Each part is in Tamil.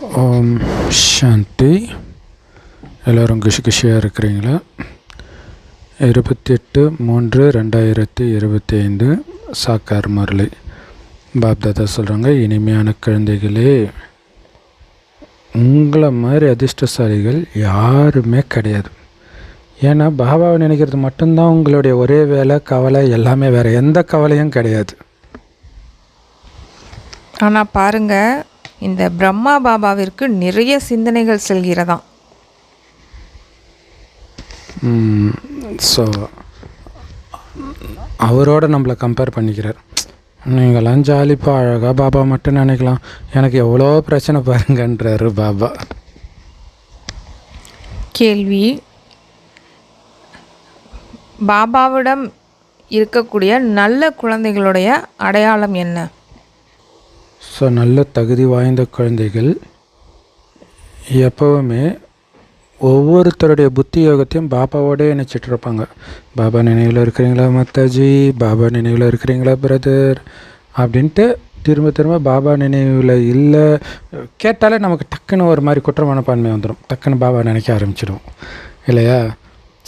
ஓம் சாந்தி. எல்லோரும் குஷியாக இருக்கிறீங்களா? 28/3/2025 சாக்கார் முரளி பாப்தாதா சொல்கிறாங்க, இனிமையான குழந்தைகளே, உங்களை மாதிரி அதிர்ஷ்டசாலிகள் யாருமே கிடையாது. ஏன்னா பாபாவை நினைக்கிறது மட்டும்தான் உங்களுடைய ஒரே வேலை, கவலை, எல்லாமே. வேறு எந்த கவலையும் கிடையாது. ஆனால் பாருங்கள், இந்த பிரம்மா பாபாவிற்கு நிறைய சிந்தனைகள் செல்கிறதாம். ஸோ அவரோட நம்மளை கம்பேர் பண்ணிக்கிறார். நீங்களாம் ஜாலிப்பா, அழகாக பாபா மட்டும் நினைக்கலாம், எனக்கு எவ்வளோ பிரச்சனை பாருங்கன்றாரு பாபா. கேள்வி: பாபாவிடம் இருக்கக்கூடிய நல்ல குழந்தைகளுடைய அடையாளம் என்ன? ஸோ நல்ல தகுதி வாய்ந்த குழந்தைகள் எப்போவுமே ஒவ்வொருத்தருடைய புத்தி யோகத்தையும் பாபாவோடே இணைச்சிட்டு இருப்பாங்க. பாபா நினைவில் இருக்கிறீங்களா மாதாஜி, பாபா நினைவில் இருக்கிறீங்களா பிரதர் அப்படின்ட்டு திரும்ப திரும்ப பாபா நினைவில் இல்லை கேட்டாலே நமக்கு டக்குன்னு ஒரு மாதிரி குற்ற மனப்பான்மை வந்துடும். டக்குன்னு பாபா நினைக்க ஆரம்பிச்சிடும் இல்லையா?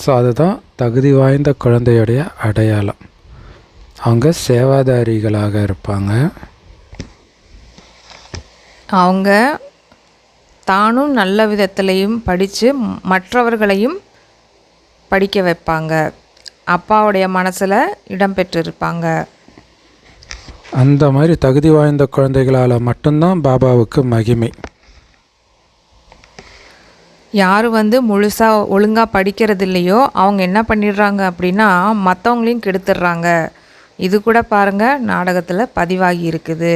ஸோ அதுதான் தகுதி வாய்ந்த குழந்தையுடைய அடையாளம். அவங்க சேவாதாரிகளாக இருப்பாங்க. அவங்க தானும் நல்ல விதத்திலையும் படித்து மற்றவர்களையும் படிக்க வைப்பாங்க. அப்பாவுடைய மனசில் இடம் பெற்றிருப்பாங்க. அந்த மாதிரி தகுதி வாய்ந்த குழந்தைகளால் மட்டும்தான் பாபாவுக்கு மகிமை. யார் முழுசாக ஒழுங்காக படிக்கிறது இல்லையோ அவங்க என்ன பண்ணிடுறாங்க அப்படின்னா மற்றவங்களையும் கெடுத்துடுறாங்க. இது கூட பாருங்கள், நாடகத்தில் பதிவாகி இருக்குது.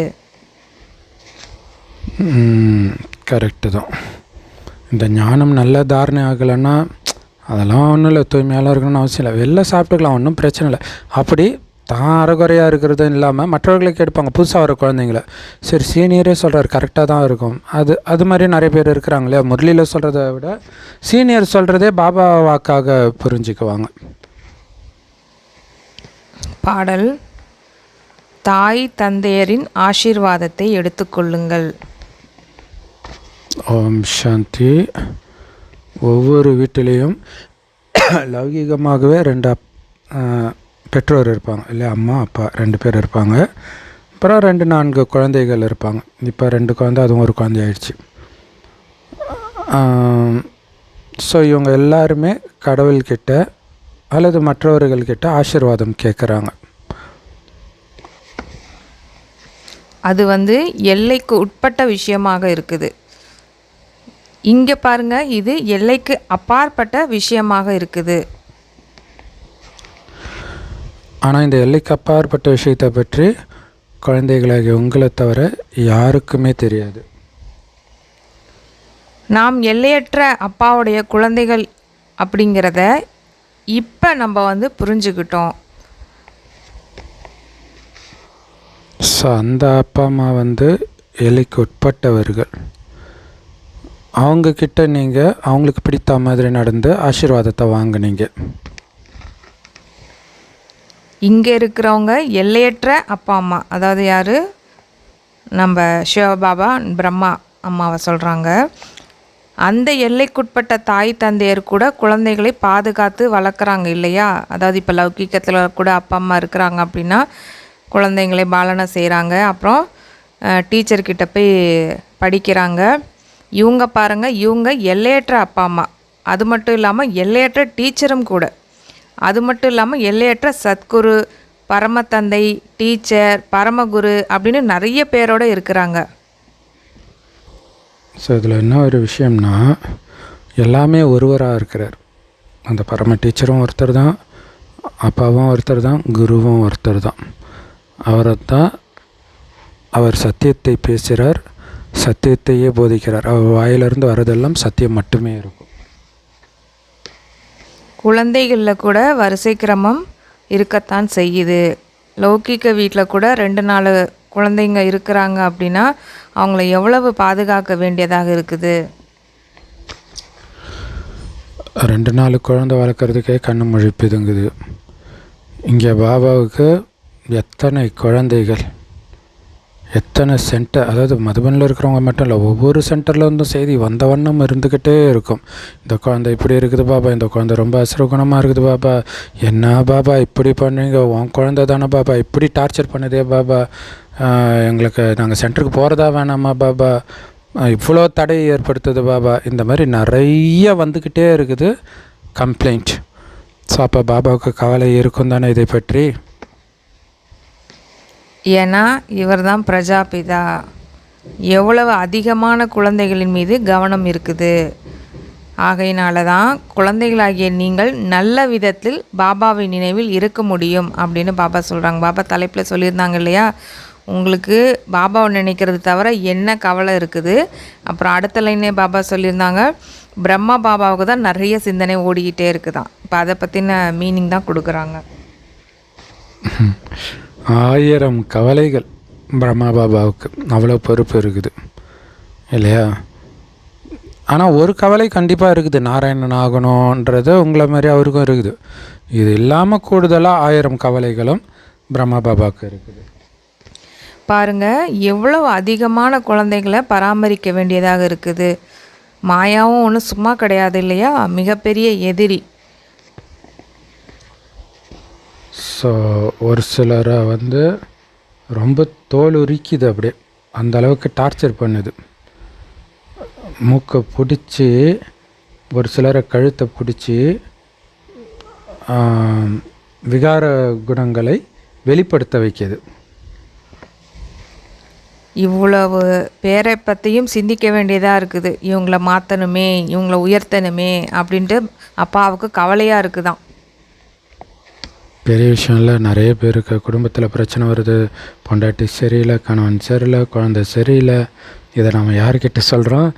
கரெக்டு தான். இந்த ஞானம் நல்ல தாரணை ஆகலைன்னா அதெல்லாம் ஒன்றும் இல்லை, தூய்மையாலாம் இருக்கணும்னு அவசியம் இல்லை, வெளில சாப்பிட்டுக்கலாம், ஒன்றும் பிரச்சனை இல்லை. அப்படி தான் அறகுறையாக இருக்கிறதும் இல்லாமல் மற்றவர்களுக்கு எடுப்பாங்க புதுசாக வர குழந்தைங்கள. சரி, சீனியரே சொல்கிறார் கரெக்டாக தான் இருக்கும், அது மாதிரி நிறைய பேர் இருக்கிறாங்க இல்லையா? முரளியில் சொல்கிறத விட சீனியர் சொல்கிறதே பாபா வாக்காக புரிஞ்சுக்குவாங்க. பாடல்: தாய் தந்தையரின் ஆசீர்வாதத்தை எடுத்துக்கொள்ளுங்கள். ஓம் சாந்தி. ஒவ்வொரு வீட்டிலையும் லௌகீகமாகவே 2 பெற்றோர் இருப்பாங்க இல்லையா? அம்மா அப்பா 2 பேர் இருப்பாங்க. அப்புறம் 2-4 குழந்தைகள் இருப்பாங்க. இப்போ 2 குழந்தை, அதுவும் ஒரு குழந்தை ஆயிடுச்சு. ஸோ இவங்க எல்லாருமே கடவுள்கிட்ட அல்லது மற்றவர்கள்கிட்ட ஆசீர்வாதம் கேட்குறாங்க. அது எல்லைக்கு உட்பட்ட விஷயமாக இருக்குது. இங்கே பாருங்கள், இது எல்லைக்கு அப்பாற்பட்ட விஷயமாக இருக்குது. ஆனால் இந்த எல்லைக்கு அப்பாற்பட்ட விஷயத்தை பற்றி குழந்தைகளாகிய உங்களை தவிர யாருக்குமே தெரியாது. நாம் எல்லையற்ற அப்பாவுடைய குழந்தைகள் அப்படிங்கிறத இப்போ நம்ம புரிஞ்சுக்கிட்டோம். ஸோ அந்த அப்பா அம்மா எல்லைக்கு உட்பட்டவர்கள். அவங்கக்கிட்ட நீங்கள் அவங்களுக்கு பிடித்த மாதிரி நடந்து ஆசீர்வாதத்தை வாங்கினீங்க. இங்கே இருக்கிறவங்க எல்லையற்ற அப்பா அம்மா. அதாவது யார்? நம்ம சிவபாபா பிரம்மா அம்மாவை சொல்கிறாங்க. அந்த எல்லைக்குட்பட்ட தாய் தந்தையர் கூட குழந்தைகளை பாதுகாத்து வளர்க்குறாங்க இல்லையா? அதாவது இப்போ லௌகிக்கத்தில் கூட அப்பா அம்மா இருக்கிறாங்க அப்படின்னா குழந்தைங்களை பாலனை செய்கிறாங்க, அப்புறம் டீச்சர்கிட்ட போய் படிக்கிறாங்க. இவங்க பாருங்கள், இவங்க எல்லையற்ற அப்பா அம்மா. அது மட்டும் இல்லாமல் எல்லையற்ற டீச்சரும் கூட. அது மட்டும் இல்லாமல் எல்லையற்ற சத்குரு, பரமத்தந்தை, டீச்சர், பரமகுரு அப்படின்னு நிறைய பேரோடு இருக்கிறாங்க. ஸோ இதில் என்ன ஒரு விஷயம்னா, எல்லாமே ஒருவராக இருக்கிறார். அந்த பரம டீச்சரும் ஒருத்தர் தான், அப்பாவும் ஒருத்தர் தான், குருவும் ஒருத்தர் தான். அவர் சத்தியத்தை பேசுகிறார், சத்தியத்தையே போதிக்கிறார். அவர் வாயிலிருந்து வரதெல்லாம் சத்தியம் மட்டுமே இருக்கும். குழந்தைகளில் கூட வரிசை கிரமம் இருக்கத்தான் செய்யுது. லௌகிக்க வீட்டில் கூட 2-4 குழந்தைங்க இருக்கிறாங்க அப்படின்னா அவங்கள எவ்வளவு பாதுகாக்க வேண்டியதாக இருக்குது. 2-4 குழந்தை வளர்க்குறதுக்கே கண்ணு முழிப்புதுங்குது. இங்கே பாபாவுக்கு எத்தனை குழந்தைகள், எத்தனை சென்டர், அதாவது மதுபனில் இருக்கிறவங்க மட்டும் இல்லை, ஒவ்வொரு சென்டரில் இருந்தும் செய்தி வந்த வண்ணம் இருந்துக்கிட்டே இருக்கும். இந்த குழந்தை இப்படி இருக்குது பாபா, இந்த குழந்தை ரொம்ப அசுரகுணமாக இருக்குது பாபா, என்ன பாபா இப்படி பண்ணுவீங்க, உன் குழந்தை தானே பாபா, இப்படி டார்ச்சர் பண்ணுதே பாபா, எங்களுக்கு நாங்கள் சென்டருக்கு போகிறதா வேணாமா பாபா, இவ்வளோ தடை ஏற்படுத்துது பாபா, இந்த மாதிரி நிறைய வந்துக்கிட்டே இருக்குது கம்ப்ளைண்ட். ஸோ அப்போ பாபாவுக்கு கவலை இருக்கும் தானே இதை பற்றி. ஏன்னா இவர் தான் பிரஜாபிதா. எவ்வளவு அதிகமான குழந்தைகளின் மீது கவனம் இருக்குது. ஆகையினால தான் குழந்தைகளாகிய நீங்கள் நல்ல விதத்தில் பாபாவின் நினைவில் இருக்க முடியும் அப்படின்னு பாபா சொல்கிறாங்க. பாபா தலைப்பில் சொல்லியிருந்தாங்க இல்லையா, உங்களுக்கு பாபாவை நினைக்கிறது தவிர என்ன கவலை இருக்குது. அப்புறம் அடுத்த லைனே பாபா சொல்லியிருந்தாங்க, பிரம்மா பாபாவுக்கு தான் நிறைய சிந்தனை ஓடிக்கிட்டே இருக்குதான். இப்போ அதை பற்றின மீனிங் தான் கொடுக்குறாங்க. 1000 கவலைகள் பிரம்மா பாபாவுக்கு, அவ்வளோ பொறுப்பு இருக்குது இல்லையா. ஆனால் ஒரு கவலை கண்டிப்பாக இருக்குது, நாராயணன் ஆகணுன்றது உங்களை மாதிரி அவருக்கும் இருக்குது. இது இல்லாமல் கூடுதலாக 1000 கவலைகளும் பிரம்மா பாபாவுக்கு இருக்குது. பாருங்கள், எவ்வளவு அதிகமான குழந்தைகளை பராமரிக்க வேண்டியதாக இருக்குது. மாயாவும் ஒன்றும் சும்மா கிடையாது இல்லையா, மிகப்பெரிய எதிரி. ஸோ ஒரு சிலரை ரொம்ப தோல் உரிக்குது, அப்படியே அந்த அளவுக்கு டார்ச்சர் பண்ணுது. மூக்கை பிடிச்சி, ஒரு சிலரை கழுத்தை பிடிச்சி விகார குணங்களை வெளிப்படுத்த வைக்கிது. இவ்வளவு பேரை பற்றியும் சிந்திக்க வேண்டியதாக இருக்குது. இவங்கள மாற்றணுமே, இவங்கள உயர்த்தணுமே அப்படின்ட்டு அப்பாவுக்கு கவலையாக இருக்குதான். பெரிய விஷயம் இல்லை. நிறைய பேருக்கு குடும்பத்தில் பிரச்சனை வருது, பொண்டாட்டி சரியில்லை, கணவன் சரியில்லை, குழந்தை சரியில்லை. இதை நம்ம யார்கிட்ட சொல்கிறோம்?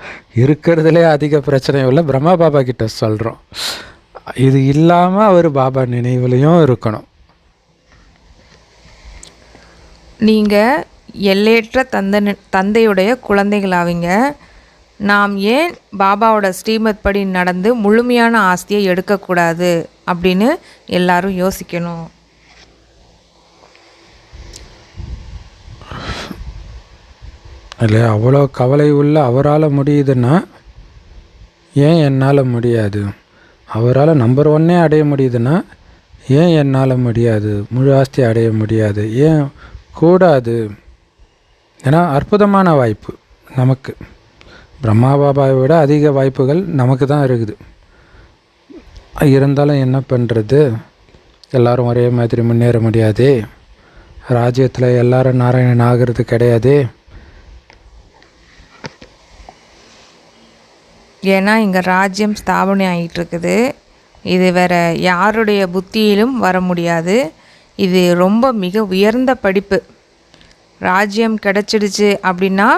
இருக்கிறதுலே அதிக பிரச்சனை உள்ள பிரம்மா பாபா கிட்ட சொல்கிறோம். இது இல்லாமல் அவர் பாபா நினைவுலையும் இருக்கணும். நீங்கள் எல்லையற்ற தந்தையுடைய குழந்தைகளாவீங்க. நாம் ஏன் பாபாவோட ஸ்ரீமத் படி நடந்து முழுமையான ஆஸ்தியை எடுக்கக்கூடாது அப்படின்னு எல்லாரும் யோசிக்கணும். இல்லையா, அவ்வளோ கவலை உள்ள அவரால் முடியுதுன்னா ஏன் என்னால் முடியாது? அவரால் நம்பர் 1 அடைய முடியுதுன்னா ஏன் என்னால் முடியாது? முழு ஆஸ்தி அடைய முடியாது, ஏன் கூடாது? ஏன்னா அற்புதமான வாய்ப்பு நமக்கு. பிரம்மா பாபாவை விட அதிக வாய்ப்புகள் நமக்கு தான் இருக்குது. இருந்தாலும் என்ன பண்ணுறது, எல்லோரும் ஒரே மாதிரி முன்னேற முடியாதே. ராஜ்யத்தில் எல்லாரும் நாராயணன் ஆகிறது கிடையாதே. ஏன்னா இங்கே ராஜ்யம் ஸ்தாபனை ஆகிட்டு இருக்குது. இது வேற யாருடைய புத்தியிலும் வர முடியாது. இது ரொம்ப மிக உயர்ந்த படிப்பு. ராஜ்யம் கிடச்சிடுச்சு அப்படின்னா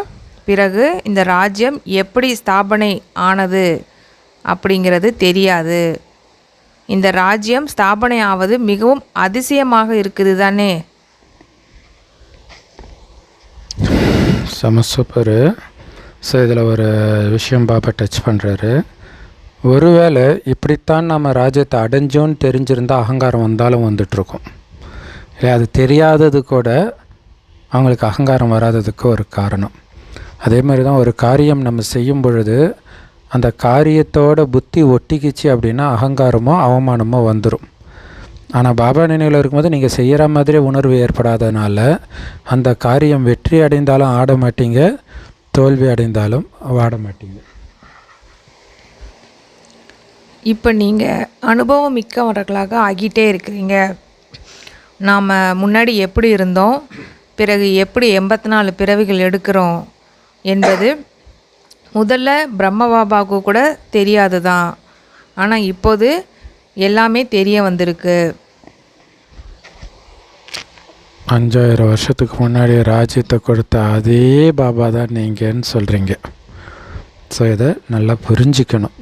பிறகு இந்த ராஜ்யம் எப்படி ஸ்தாபனை ஆனது அப்படிங்கிறது தெரியாது. இந்த ராஜ்யம் ஸ்தாபனை ஆவது மிகவும் அதிசயமாக இருக்குது தானே. சூப்பர். ஸோ இதில் ஒரு விஷயம் பாபா டச் பண்ணுறாரு. ஒருவேளை இப்படித்தான் நம்ம ராஜ்யத்தை அடைஞ்சோன்னு தெரிஞ்சிருந்தால் அகங்காரம் வந்தாலும் வந்துட்டுருக்கோம் இல்லை. அது தெரியாதது கூட அவங்களுக்கு அகங்காரம் வராததுக்கு ஒரு காரணம். அதே மாதிரி தான் ஒரு காரியம் நம்ம செய்யும் பொழுது அந்த காரியத்தோட புத்தி ஒட்டிக்கிச்சு அப்படின்னா அகங்காரமோ அவமானமோ வந்துடும். ஆனால் பாபா நினைவில் இருக்கும்போது நீங்கள் செய்கிற மாதிரி உணர்வு ஏற்படாதனால அந்த காரியம் வெற்றி அடைந்தாலும் ஆட மாட்டீங்க, தோல்வி அடைந்தாலும் வாட மாட்டீங்க. இப்போ நீங்கள் அனுபவம் மிக்கவர்களாக ஆகிட்டே இருக்கிறீங்க. நாம் முன்னாடி எப்படி இருந்தோம், பிறகு எப்படி 84 பிறவிகள் எடுக்கிறோம் என்பது முதல்ல பிரம்ம பாபாவுக்கு கூட தெரியாது தான். ஆனால் இப்போது எல்லாமே தெரிய வந்திருக்கு. 5000 வருஷத்துக்கு முன்னாடி ராஜ்யத்தை கொடுத்த அதே பாபா தான் நீங்கன்னு சொல்கிறீங்க. ஸோ இதை நல்லா புரிஞ்சிக்கணும்.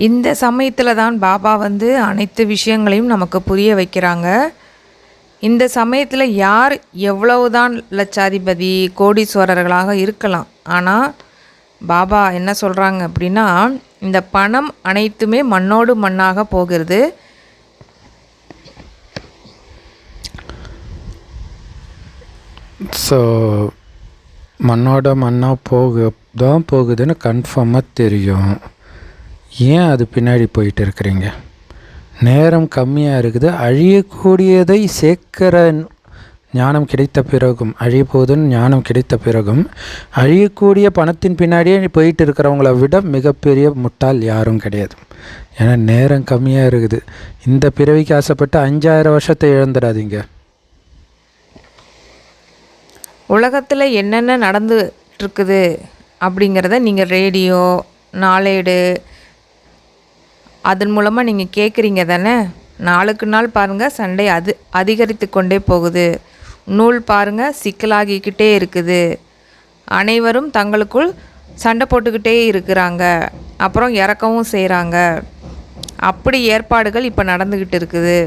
இந்த சமயத்தில் தான் பாபா அனைத்து விஷயங்களையும் நமக்கு புரிய வைக்கிறாங்க. இந்த சமயத்தில் யார் எவ்வளவுதான் லட்சாதிபதி கோடீஸ்வரர்களாக இருக்கலாம், ஆனால் பாபா என்ன சொல்கிறாங்க அப்படின்னா, இந்த பணம் அனைத்துமே மண்ணோடு மண்ணாக போகிறது. ஸோ மண்ணோட மண்ணாக போகுதுன்னு கன்ஃபார்மாக தெரியும். ஏன் அது பின்னாடி போயிட்டு இருக்கிறீங்க? நேரம் கம்மியாக இருக்குது. அழியக்கூடியதை சேர்க்கிற ஞானம் கிடைத்த பிறகும், அழிய போகுதுன்னு ஞானம் கிடைத்த பிறகும் அழியக்கூடிய பணத்தின் பின்னாடியே போயிட்டு இருக்கிறவங்கள விட மிகப்பெரிய முட்டாள் யாரும் கிடையாது. ஏன்னா நேரம் கம்மியாக இருக்குது. இந்த பிறவிக்கு ஆசைப்பட்டு 5000 வருஷத்தை இழந்துடாதீங்க. உலகத்தில் என்னென்ன நடந்துட்டுருக்குது அப்படிங்கிறத நீங்கள் ரேடியோ, நாளேடு அதன் மூலமாக நீங்கள் கேட்குறீங்க தானே. நாளுக்கு நாள் பாருங்கள் சண்டை அதிகரித்து கொண்டே போகுது. நூல் பாருங்கள் சிக்கலாகிக்கிட்டே இருக்குது. அனைவரும் தங்களுக்குள் சண்டை போட்டுக்கிட்டே இருக்கிறாங்க, அப்புறம் இறக்கவும் செய்கிறாங்க. அப்படி ஏற்பாடுகள் இப்போ நடந்துக்கிட்டு இருக்குது.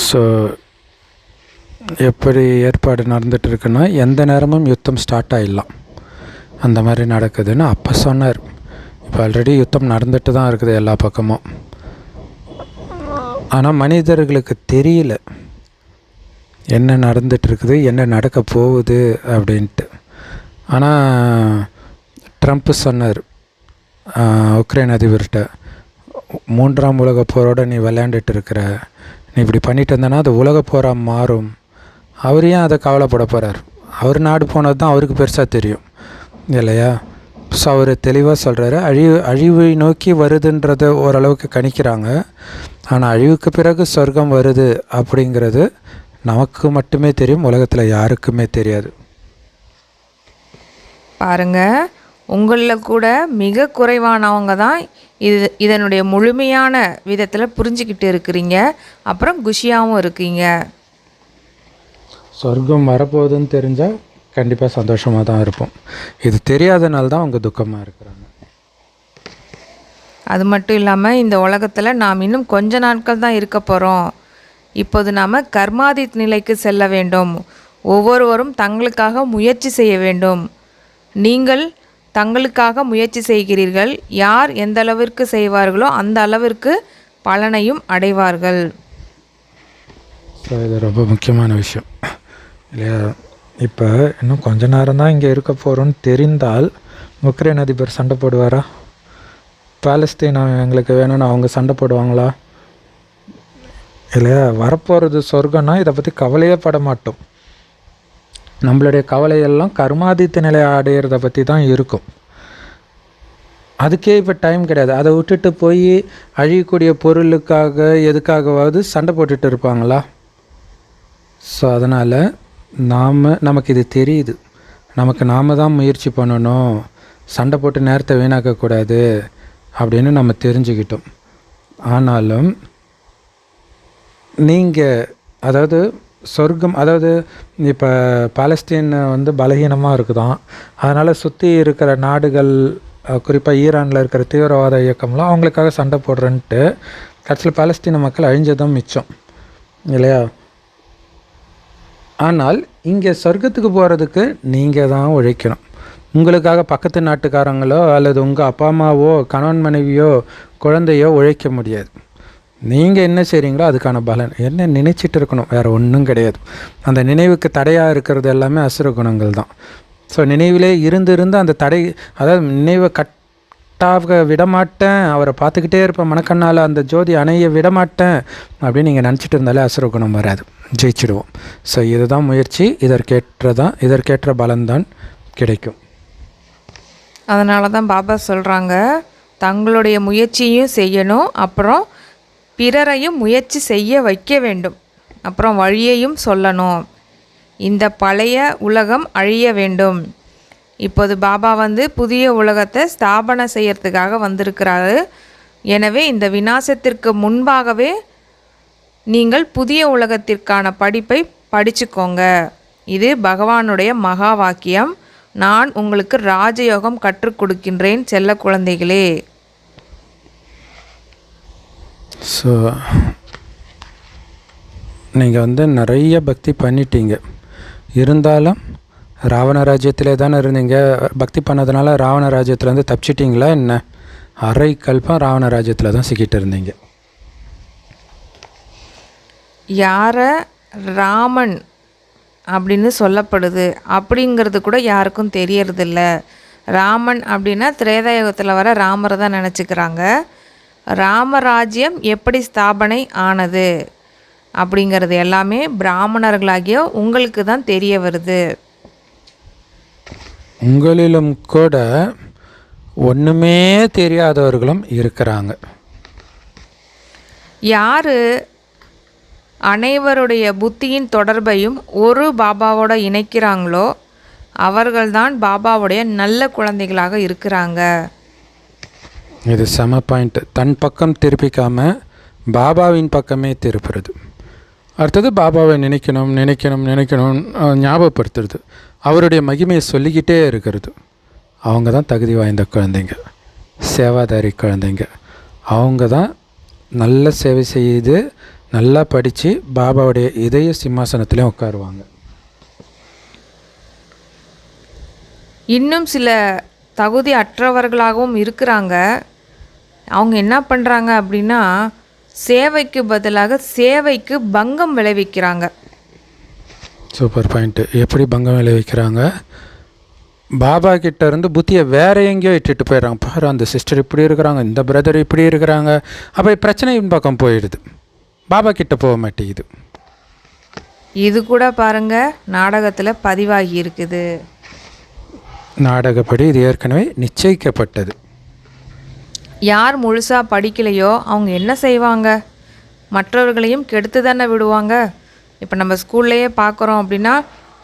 ஸோ எப்படி ஏற்பாடு நடந்துகிட்டு இருக்குன்னா, எந்த நேரமும் யுத்தம் ஸ்டார்ட் ஆகிடலாம், அந்த மாதிரி நடக்குதுன்னு அப்போ சொன்னார். இப்போ ஆல்ரெடி யுத்தம் நடந்துட்டு தான் இருக்குது எல்லா பக்கமும். ஆனால் மனிதர்களுக்கு தெரியல என்ன நடந்துகிட்ருக்குது, என்ன நடக்க போகுது அப்படின்ட்டு. ஆனால் ட்ரம்ப் சொன்னார் உக்ரைன் அதிபர்கிட்ட, 3ஆம் உலக போரோடு நீ விளையாண்டுட்டு இருக்கிற, நீ இப்படி பண்ணிட்டு இருந்தனா அது உலக போராக மாறும். அவர் ஏன் அதை கவலைப்பட போகிறார்? அவர் நாடு போனது தான் அவருக்கு பெருசாக தெரியும் இல்லையா? ஸோ அவர் தெளிவாக சொல்கிறாரு, அழிவை நோக்கி வருதுன்றதை ஓரளவுக்கு கணிக்கிறாங்க. ஆனால் அழிவுக்கு பிறகு சொர்க்கம் வருது அப்படிங்கிறது நமக்கு மட்டுமே தெரியும், உலகத்தில் யாருக்குமே தெரியாது. பாருங்கள், உங்களில் கூட மிக குறைவானவங்க தான் இதனுடைய முழுமையான விதத்தில் புரிஞ்சுக்கிட்டு இருக்கிறீங்க, அப்புறம் குஷியாகவும் இருக்கீங்க. சொர்க்கம் வரப்போகுதுன்னு தெரிஞ்சால் கண்டிப்பாக சந்தோஷமாக தான் இருப்போம். இது தெரியாதனால தான் அவங்க துக்கமாக இருக்கிறாங்க. அது மட்டும் இல்லாமல் இந்த உலகத்தில் நாம் இன்னும் கொஞ்ச நாட்கள் தான் இருக்க போகிறோம். இப்போது நாம் கர்மாதி நிலைக்கு செல்ல வேண்டும். ஒவ்வொருவரும் தங்களுக்காக முயற்சி செய்ய வேண்டும். நீங்கள் தங்களுக்காக முயற்சி செய்கிறீர்கள். யார் எந்த அளவிற்கு செய்வார்களோ அந்த அளவிற்கு பலனையும் அடைவார்கள். ஸோ இது ரொம்ப முக்கியமான விஷயம் இல்லையா? இப்போ இன்னும் கொஞ்ச நேரம் தான் இங்கே இருக்க போகிறோன்னு தெரிந்தால் உக்ரைன் அதிபர் சண்டை போடுவாரா? பாலஸ்தீன் எங்களுக்கு வேணும்னு அவங்க சண்டை போடுவாங்களா? இல்லையா? வரப்போகிறது சொர்க்கம்னா இதை பற்றி கவலையே பட மாட்டோம். நம்மளுடைய கவலையெல்லாம் கர்மாதித்த நிலை அடையிறத பற்றி தான் இருக்கும். அதுக்கே இப்போ டைம் கிடையாது. அதை விட்டுட்டு போய் அழியக்கூடிய பொருளுக்காக எதுக்காகவாவது சண்டை போட்டுட்டு இருப்பாங்களா? ஸோ அதனால் நமக்கு இது தெரியுது, நாம் தான் முயற்சி பண்ணணும், சண்டை போட்டு நேரத்தை வீணாக்கக்கூடாது அப்படின்னு நம்ம தெரிஞ்சுக்கிட்டோம். ஆனாலும் நீங்கள் அதாவது சொர்க்கம், அதாவது இப்போ பாலஸ்தீன் பலகீனமாக இருக்குதான், அதனால் சுற்றி இருக்கிற நாடுகள், குறிப்பாக ஈரானில் இருக்கிற தீவிரவாத இயக்கம்லாம் அவங்களுக்காக சண்டை போடுறேன்ட்டு கடைசியில் பாலஸ்தீன மக்கள் அழிஞ்சதும் மிச்சம் இல்லையா? ஆனால் இங்கே சொர்க்கத்துக்கு போகிறதுக்கு நீங்கள் தான் உழைக்கணும். உங்களுக்காக பக்கத்து நாட்டுக்காரங்களோ அல்லது உங்கள் அப்பா அம்மாவோ கணவன் மனைவியோ குழந்தையோ உழைக்க முடியாது. நீங்கள் என்ன செய்கிறீங்களோ அதுக்கான பலன் என்ன நினச்சிட்டு இருக்கணும், வேறு ஒன்றும் கிடையாது. அந்த நினைவுக்கு தடையாக இருக்கிறது எல்லாமே அசுர குணங்கள் தான். ஸோ நினைவிலே இருந்து அந்த தடை, அதாவது நினைவை கட்டாக விடமாட்டேன், அவரை பார்த்துக்கிட்டே இருப்பேன் மனக்கண்ணால், அந்த ஜோதி அணைய விடமாட்டேன் அப்படின்னு நீங்கள் நினச்சிட்டு இருந்தாலே அசுர குணம் வராது, ஜெயிச்சிடுவோம். ஸோ இதுதான் முயற்சி, இதற்கேற்ற பலன்தான் கிடைக்கும். அதனால தான் பாபா சொல்கிறாங்க, தங்களுடைய முயற்சியும் செய்யணும், அப்புறம் பிறரையும் முயற்சி செய்ய வைக்க வேண்டும், அப்புறம் வழியையும் சொல்லணும். இந்த பழைய உலகம் அழிய வேண்டும். இப்போது பாபா புதிய உலகத்தை ஸ்தாபனை செய்யறதுக்காக வந்திருக்கிறாரு. எனவே இந்த விநாசத்திற்கு முன்பாகவே நீங்கள் புதிய உலகத்திற்கான படிப்பை படிச்சுக்கோங்க. இது பகவானுடைய மகா வாக்கியம். நான் உங்களுக்கு ராஜயோகம் கற்றுக் கொடுக்கின்றேன் செல்ல குழந்தைகளே. ஸோ நீங்கள் நிறைய பக்தி பண்ணிட்டீங்க, இருந்தாலும் ராவண ராஜ்யத்திலே தானே இருந்தீங்க. பக்தி பண்ணதுனால ராவண ராஜ்யத்துலேருந்து தப்பிச்சிட்டிங்களா என்ன? அரை கல்பம் ராவண ராஜ்யத்தில் தான் சிக்கிட்டு இருந்தீங்க. யாரை ராமன் அப்படின்னு சொல்லப்படுது அப்படிங்கிறது கூட யாருக்கும் தெரியறதில்ல. ராமன் அப்படின்னா திரேதாயுகத்தில் வர ராமரை தான் நினச்சிக்கிறாங்க. ராமராஜ்யம் எப்படி ஸ்தாபனை ஆனது அப்படிங்கிறது எல்லாமே பிராமணர்களாகிய உங்களுக்கு தான் தெரிய வருது. உங்களிலும் கூட ஒன்றுமே தெரியாதவர்களும் இருக்கிறாங்க. யார் அனைவருடைய புத்தியின் தொடர்பையும் ஒரு பாபாவோட இணைக்கிறாங்களோ அவர்கள்தான் பாபாவுடைய நல்ல குழந்தைகளாக இருக்கிறாங்க. இது செம பாயிண்ட். தன் பக்கம் திருப்பிக்காமல் பாபாவின் பக்கமே திருப்புறது. அடுத்தது பாபாவை நினைக்கணும் நினைக்கணும் நினைக்கணும் ஞாபகப்படுத்துறது. அவருடைய மகிமையை சொல்லிக்கிட்டே இருக்கிறது. அவங்க தான் தகுதி வாய்ந்த குழந்தைங்க, சேவாதாரி குழந்தைங்க. அவங்க தான் நல்ல சேவை செய்து நல்லா படித்து பாபாவுடைய இதய சிம்மாசனத்திலையும் உட்காருவாங்க. இன்னும் சில தகுதி அற்றவர்களாகவும் இருக்கிறாங்க. அவங்க என்ன பண்ணுறாங்க அப்படின்னா சேவைக்கு பதிலாக சேவைக்கு பங்கம் விளைவிக்கிறாங்க. Super point. எப்படி பங்கம் விளைவிக்கிறாங்க? பாபா கிட்ட இருந்து புத்தியை வேற எங்கேயோ இட்டுட்டு போயிடுறாங்க. பாரு, அந்த சிஸ்டர் இப்படி இருக்கிறாங்க, இந்த பிரதர் இப்படி இருக்கிறாங்க. அப்போ பிரச்சனையின் பக்கம் போயிடுது, பாபா கிட்ட போக மாட்டேங்குது. இது கூட பாருங்க நாடகத்தில் பதிவாகி இருக்குது. நாடகப்படி இது ஏற்கனவே நிச்சயிக்கப்பட்டது. யார் முழுசாக படிக்கலையோ அவங்க என்ன செய்வாங்க? மற்றவர்களையும் கெடுத்து தானே விடுவாங்க. இப்போ நம்ம ஸ்கூல்லையே பார்க்குறோம் அப்படின்னா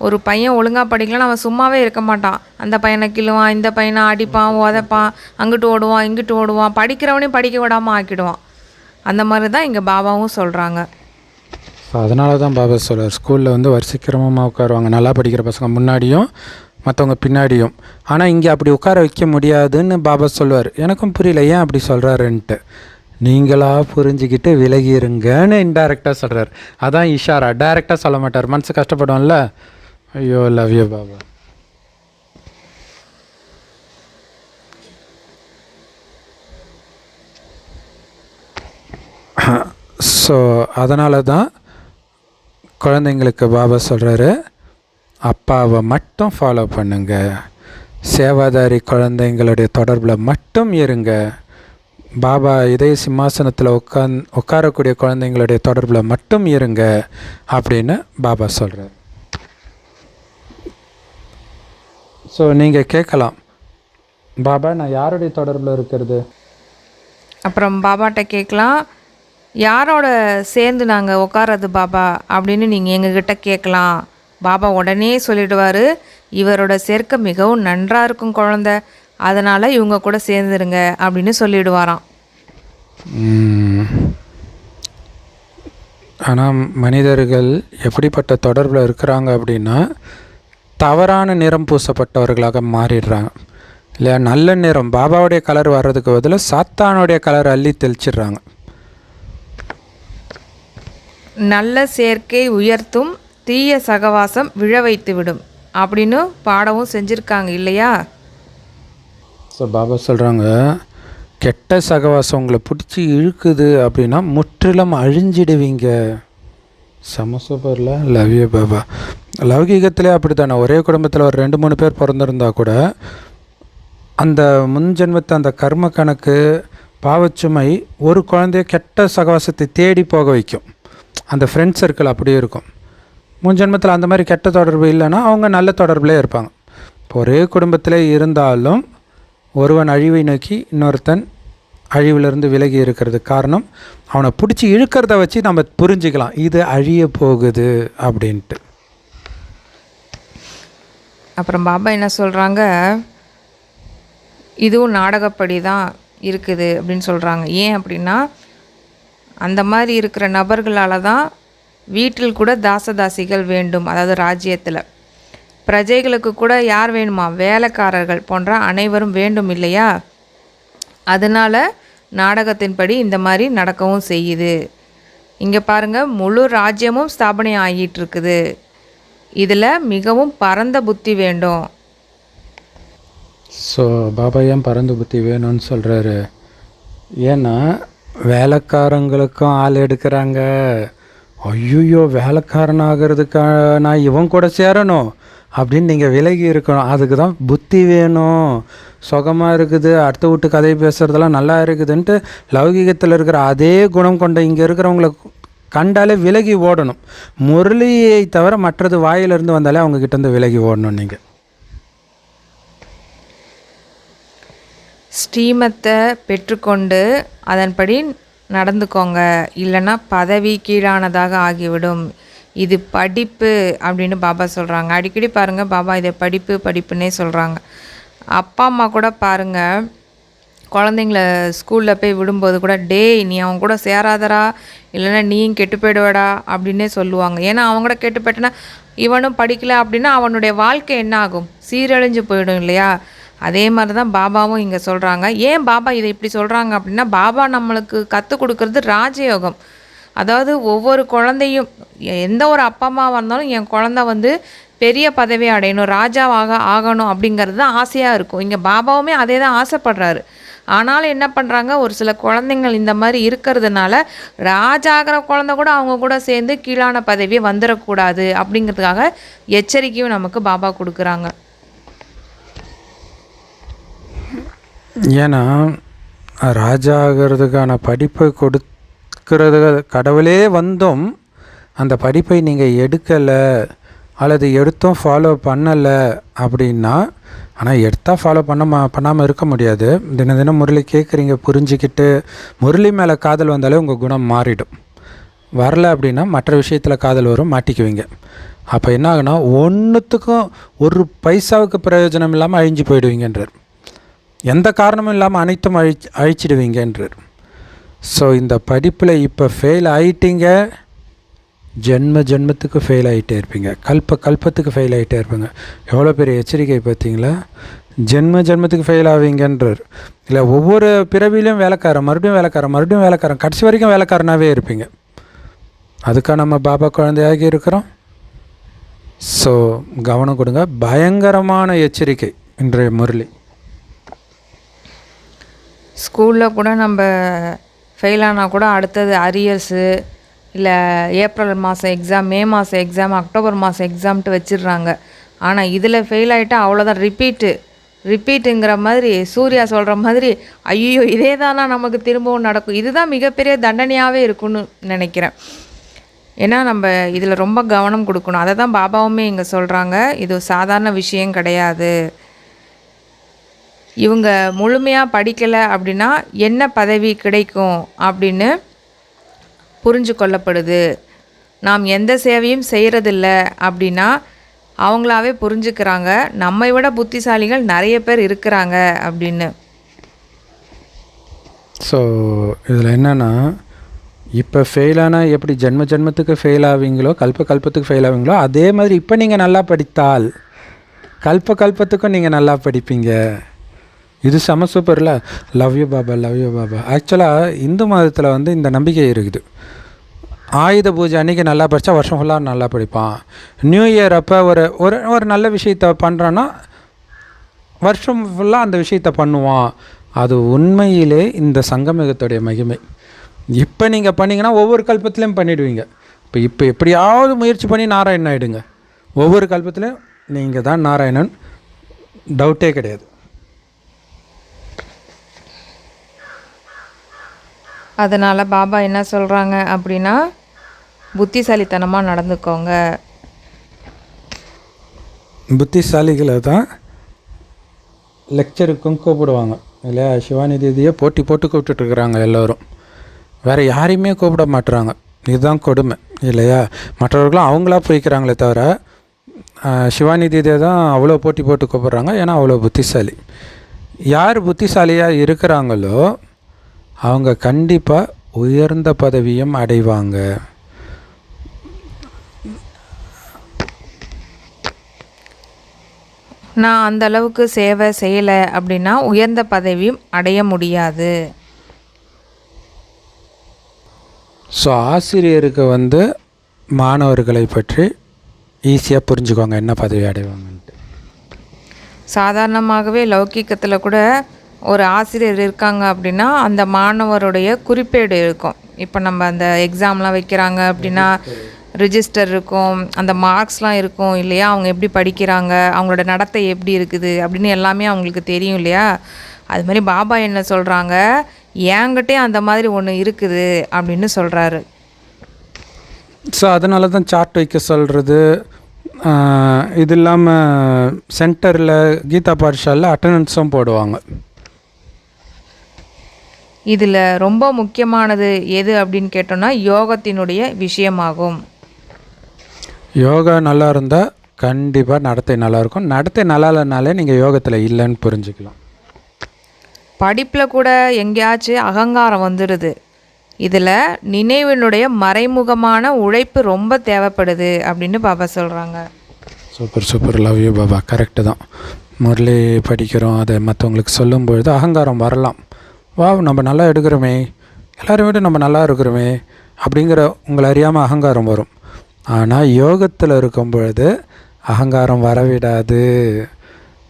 ஒரு பையன் ஒழுங்காக படிக்கலாம், அவன் சும்மாவே இருக்க மாட்டான். அந்த பையனை கிள்ளுவான், இந்த பையனை அடிப்பான், உதைப்பான், அங்கிட்டு ஓடுவான் இங்கிட்டு ஓடுவான், படிக்கிறவனையும் படிக்க விடாமல் ஆக்கிடுவான். அந்த மாதிரி தான் இங்கே பாபாவும் சொல்கிறாங்க. ஸோ அதனால தான் பாபா சொல்கிறார், ஸ்கூலில் வரிசைக்கிரமமாக உட்காருவாங்க, நல்லா படிக்கிற பசங்க முன்னாடியும் மற்றவங்க பின்னாடியும். ஆனால் இங்கே அப்படி உட்கார வைக்க முடியாதுன்னு பாபா சொல்லுவார். எனக்கும் புரியல ஏன் அப்படி சொல்கிறாருன்ட்டு. நீங்களாக புரிஞ்சுக்கிட்டு விலகிருங்கன்னு இன்டைரக்டாக சொல்கிறார். அதான் இஷாரா, டைரெக்டாக சொல்ல மாட்டார். மனசு கஷ்டப்படும்ல. ஐயோ, லவ் யூ பாபா. ஸோ அதனால தான் குழந்தைங்களுக்கு பாபா சொல்கிறாரு, அப்பாவை மட்டும் ஃபாலோ பண்ணுங்க, சேவாதாரி குழந்தைங்களுடைய தொடர்பில் மட்டும் இருங்க, பாபா இதய சிம்மாசனத்தில் உட்காரக்கூடிய குழந்தைங்களுடைய தொடர்பில் மட்டும் இருங்க அப்படின்னு பாபா சொல்கிறார். ஸோ நீங்கள் கேட்கலாம், பாபா நான் யாருடைய தொடர்பில் இருக்கிறது? அப்புறம் பாபாட்ட கேட்கலாம், யாரோட சேர்ந்து நாங்கள் உட்காரது பாபா அப்படின்னு நீங்கள் எங்ககிட்ட கேட்கலாம். பாபா உடனே சொல்லிடுவார், இவரோட சேர்க்கை மிகவும் நன்றாக இருக்கும் குழந்தை, அதனால் இவங்க கூட சேர்ந்துருங்க அப்படின்னு சொல்லிடுவாராம். ஆனால் மனிதர்கள் எப்படிப்பட்ட தொடர்பில் இருக்கிறாங்க அப்படின்னா தவறான நிறம் பூசப்பட்டவர்களாக மாறிடுறாங்க இல்லையா? நல்ல நிறம் பாபாவுடைய கலர் வர்றதுக்கு பதிலாக சாத்தானுடைய கலர் அள்ளி தெளிச்சிடுறாங்க. நல்ல சேர்க்கை உயர்த்தும், தீய சகவாசம் விழ வைத்து விடும் அப்படின்னு பாடவும் செஞ்சுருக்காங்க இல்லையா? ஸோ பாபா சொல்கிறாங்க, கெட்ட சகவாசம் உங்களை பிடிச்சி இழுக்குது அப்படின்னா முற்றிலும் அழிஞ்சிடுவீங்க. செம சூப்பரில். Love you Baba. லௌகீகத்திலே அப்படி தானே, ஒரே குடும்பத்தில் ஒரு 2-3 பேர் பிறந்திருந்தா கூட அந்த முன்ஜென்மத்தை அந்த கர்ம கணக்கு பாவச்சுமை ஒரு குழந்தைய கெட்ட சகவாசத்தை தேடி போக வைக்கும். அந்த ஃப்ரெண்ட் சர்க்கிள் அப்படியே இருக்கும். முன்ஜென்மத்தில் அந்த மாதிரி கெட்ட தொடர்பு இல்லைன்னா அவங்க நல்ல தொடர்புலேயே இருப்பாங்க. இப்போ ஒரே குடும்பத்தில் இருந்தாலும் ஒருவன் அழிவை நோக்கி இன்னொருத்தன் அழிவிலிருந்து விலகி இருக்கிறது காரணம் அவனை பிடிச்சி இழுக்கிறத வச்சு நம்ம புரிஞ்சுக்கலாம் இது அழிய போகுது அப்படின்ட்டு. அப்புறம் பாபா என்ன சொல்கிறாங்க, இதுவும் நாடகப்படி தான் இருக்குது அப்படின்னு சொல்கிறாங்க. ஏன் அப்படின்னா அந்த மாதிரி இருக்கிற நபர்களால் தான் வீட்டில் கூட தாசதாசிகள் வேண்டும். அதாவது ராஜ்யத்தில் பிரஜைகளுக்கு கூட யார் வேணுமா? வேலைக்காரர்கள் போன்ற அனைவரும் வேண்டும் இல்லையா? அதனால் நாடகத்தின்படி இந்த மாதிரி நடக்கவும் செய்யுது. இங்கே பாருங்கள், முழு ராஜ்யமும் ஸ்தாபனை ஆகிட்டு இருக்குது. இதில் மிகவும் பரந்த புத்தி வேண்டும். ஸோ பாபா ஏன் பரந்த புத்தி வேணும்னு சொல்கிறாரு? ஏன்னா வேலைக்காரங்களுக்கும் ஆள் எடுக்கிறாங்க, ஐயோ வேலைக்காரன் ஆகிறதுக்கா நான் இவன் கூட சேரணும் அப்படின்னு நீங்கள் விலகி இருக்கணும். அதுக்கு தான் புத்தி வேணும். சுகமாக இருக்குது, அடுத்த வீட்டு கதை பேசுகிறதெல்லாம் நல்லா இருக்குதுன்ட்டு லௌகிகத்தில் இருக்கிற அதே குணம் கொண்ட இங்கே இருக்கிறவங்கள கண்டாலே விலகி ஓடணும். முரளியை தவிர மற்றது வாயிலிருந்து வந்தாலே அவங்கக்கிட்டேருந்து விலகி ஓடணும். நீங்கள் ஸ்ரீமத்தை பெற்றுக்கொண்டு அதன்படி நடந்துக்கோங்க, இல்லைன்னா பதவி கீழானதாக ஆகிவிடும். இது படிப்பு அப்படின்னு பாபா சொல்கிறாங்க. அடிக்கடி பாருங்கள் பாபா இதை படிப்பு படிப்புன்னே சொல்கிறாங்க. அப்பா அம்மா கூட பாருங்கள், குழந்தைங்கள ஸ்கூலில் போய் விடும்போது கூட டேய் நீ அவங்க கூட சேராதரா, இல்லைன்னா நீயும் கெட்டு போயிடுவாடா அப்படின்னே சொல்லுவாங்க. ஏன்னா அவங்க கூட கெட்டு போயிட்டேன்னா இவனும் படிக்கலை அப்படின்னா அவனுடைய வாழ்க்கை என்ன ஆகும், சீரழிஞ்சு போயிடும் இல்லையா. அதே மாதிரி தான் பாபாவும் இங்கே சொல்கிறாங்க. ஏன் பாபா இதை இப்படி சொல்கிறாங்க அப்படின்னா, பாபா நம்மளுக்கு கற்றுக் கொடுக்கறது ராஜயோகம். அதாவது ஒவ்வொரு குழந்தையும் எந்த ஒரு அப்பா அம்மாவாக இருந்தாலும் என் குழந்தை பெரிய பதவி அடையணும், ராஜாவாக ஆகணும் அப்படிங்கிறது தான் ஆசையாக இருக்கும். இங்கே பாபாவுமே அதே தான் ஆசைப்படுறாரு. ஆனாலும் என்ன பண்ணுறாங்க, ஒரு சில குழந்தைங்கள் இந்த மாதிரி இருக்கிறதுனால ராஜாகிற குழந்தை கூட அவங்க கூட சேர்ந்து கீழான பதவி வந்துடக்கூடாது அப்படிங்கிறதுக்காக எச்சரிக்கையும் நமக்கு பாபா கொடுக்குறாங்க. ஏன்னா ராஜா ஆகிறதுக்கான படிப்பை கொடுக்கறது கடவுளே வந்தும் அந்த படிப்பை நீங்கள் எடுக்கலை அல்லது எடுத்தும் ஃபாலோ பண்ணலை அப்படின்னா, ஆனால் எடுத்தால் ஃபாலோ பண்ணாமல் இருக்க முடியாது. தினம் தினம் முரளி கேட்குறீங்க, புரிஞ்சிக்கிட்டு முரளி மேலே காதல் வந்தாலே உங்கள் குணம் மாறிடும். வரலை அப்படின்னா மற்ற விஷயத்தில் காதல் வரும், மாட்டிக்குவீங்க. அப்போ என்ன ஆகுனா ஒன்றுத்துக்கும் ஒரு பைசாவுக்கு பிரயோஜனம் இல்லாமல் அழிஞ்சு போயிடுவீங்கன்றார். எந்த காரணமும் இல்லாமல் அனைத்தும் அழிச்சிடுவீங்கன்றார். ஸோ இந்த படிப்பில் இப்போ ஃபெயில் ஆகிட்டீங்க, ஜென்மத்துக்கு ஃபெயில் ஆகிட்டே இருப்பீங்க, கல்பத்துக்கு ஃபெயில் ஆகிட்டே இருப்பீங்க. எவ்வளோ பெரிய எச்சரிக்கை பார்த்தீங்களா. ஜென்மத்துக்கு ஃபெயில் ஆவீங்கன்றார். இல்லை ஒவ்வொரு பிறவிலையும் வேலைக்காரன், மறுபடியும் வேலைக்காரன், கடைசி வரைக்கும் வேலைக்காரனாகவே இருப்பீங்க. அதுக்காக நம்ம பாபா குழந்தையாகி இருக்கிறோம். ஸோ கவனம் கொடுங்க. பயங்கரமான எச்சரிக்கை இன்றைய முரளி. ஸ்கூலில் கூட நம்ம ஃபெயில் ஆனால் கூட அடுத்தது அரியர்ஸு, இல்லை ஏப்ரல் மாதம் எக்ஸாம், மே மாதம் எக்ஸாம், அக்டோபர் மாதம் எக்ஸாம்ட்டு வச்சிடுறாங்க. ஆனால் இதில் ஃபெயில் ஆகிட்டா அவ்வளோதான், ரிப்பீட்டுங்கிற மாதிரி சூர்யா சொல்கிற மாதிரி ஐயோ இதே தானா நமக்கு திரும்பவும் நடக்கும். இதுதான் மிகப்பெரிய தண்டனையாகவே இருக்குன்னு நினைக்கிறேன். ஏன்னா நம்ம இதில் ரொம்ப கவனம் கொடுக்கணும். அதை தான் பாபாவுமே இங்கே சொல்கிறாங்க. இது சாதாரண விஷயம் கிடையாது. இவங்க முழுமையாக படிக்கலை அப்படின்னா என்ன பதவி கிடைக்கும் அப்படின்னு புரிஞ்சு கொள்ளப்படுது. நாம் எந்த சேவையும் செய்கிறதில்ல அப்படின்னா அவங்களாவே புரிஞ்சுக்கிறாங்க, நம்மை விட புத்திசாலிகள் நிறைய பேர் இருக்கிறாங்க அப்படின்னு. ஸோ இதில் என்னென்னா, இப்போ ஃபெயிலானால் எப்படி ஜென்மத்துக்கு ஃபெயில் ஆவீங்களோ, கல்பத்துக்கு ஃபெயில் ஆவீங்களோ, அதே மாதிரி இப்போ நீங்கள் நல்லா படித்தால் கல்பத்துக்கும் நீங்கள் நல்லா படிப்பீங்க. இது செம சூப்பரில். Love you Baba. ஆக்சுவலாக இந்து மதத்தில் இந்த நம்பிக்கை இருக்குது. ஆயுத பூஜை அன்றைக்கி நல்லா படித்தா வருஷம் ஃபுல்லாக நல்லா படிப்பான். நியூ இயர் அப்போ ஒரு நல்ல விஷயத்த பண்ணுறான்னா வருஷம் ஃபுல்லாக அந்த விஷயத்த பண்ணுவான். அது உண்மையிலே இந்த சங்கமிகத்துடைய மகிமை. இப்போ நீங்கள் பண்ணிங்கன்னா ஒவ்வொரு கல்பத்துலேயும் பண்ணிவிடுவீங்க. இப்போ எப்படியாவது முயற்சி பண்ணி நாராயணன் ஆகிடுங்க. ஒவ்வொரு கல்பத்துலேயும் நீங்கள் தான் நாராயணன், டவுட்டே கிடையாது. அதனால் பாபா என்ன சொல்கிறாங்க அப்படின்னா, புத்திசாலித்தனமாக நடந்துக்கோங்க. புத்திசாலிகளை தான் லெக்சருக்கும் கூப்பிடுவாங்க இல்லையா. சிவானி தீதியை போட்டு கூப்பிட்டுருக்குறாங்க எல்லோரும், வேறு யாரையுமே கூப்பிட மாட்டுறாங்க. இதுதான் கொடுமை இல்லையா. மற்றவர்களும் அவங்களா போய்க்கிறாங்களே தவிர சிவானி தீதியை தான் அவ்வளோ போட்டு கூப்பிட்றாங்க. ஏன்னா அவ்வளோ புத்திசாலி. யார் புத்திசாலியாக இருக்கிறாங்களோ அவங்க கண்டிப்பாக உயர்ந்த பதவியும் அடைவாங்க. நான் அந்த அளவுக்கு சேவை செய்யலை அப்படின்னா உயர்ந்த பதவியும் அடைய முடியாது. ஸோ ஆசிரியருக்கு மாணவர்களை பற்றி ஈஸியாக புரிஞ்சுக்கோங்க என்ன பதவி அடைவாங்கன்ட்டு. சாதாரணமாகவே லௌகிக்கத்தில் கூட ஒரு ஆசிரியர் இருக்காங்க அப்படின்னா அந்த மாணவருடைய குறிப்பேடு இருக்கும். இப்போ நம்ம அந்த எக்ஸாம்லாம் வைக்கிறாங்க அப்படின்னா ரிஜிஸ்டர் இருக்கும், அந்த மார்க்ஸ்லாம் இருக்கும் இல்லையா, அவங்க எப்படி படிக்கிறாங்க, அவங்களோட நடத்தை எப்படி இருக்குது அப்படின்னு எல்லாமே அவங்களுக்கு தெரியும் இல்லையா. அது மாதிரி பாபா என்ன சொல்கிறாங்க, என்கிட்டே அந்த மாதிரி ஒன்று இருக்குது அப்படின்னு சொல்கிறாரு. ஸோ அதனால தான் சார்ட் வைக்க சொல்கிறது. இது இல்லாமல் சென்டரில் கீதா பாடசாலையில் அட்டண்டன்ஸும் போடுவாங்க. இதில் ரொம்ப முக்கியமானது எது அப்படின்னு கேட்டோம்னா யோகத்தினுடைய விஷயமாகும். யோகா நல்லா இருந்தால் கண்டிப்பாக நடத்தை நல்லாயிருக்கும். நடத்தை நல்லா இல்லைனாலே நீங்கள் யோகத்தில் இல்லைன்னு புரிஞ்சுக்கலாம். படிப்பில் கூட எங்கேயாச்சும் அகங்காரம் வந்துடுது. இதில் நினைவினுடைய மறைமுகமான உழைப்பு ரொம்ப தேவைப்படுது அப்படின்னு பாபா சொல்கிறாங்க. Super love you Baba. Correct தான். முரளி படிக்கிறோம், அதை மற்றவங்களுக்கு சொல்லும்பொழுது அகங்காரம் வரலாம். நம்ம நல்லா எடுக்கிறோமே, எல்லோரும் விட நம்ம நல்லா இருக்கிறோமே அப்படிங்கிற உங்களை அறியாமல் அகங்காரம் வரும். ஆனால் யோகத்தில் இருக்கும் பொழுது அகங்காரம் வரவிடாது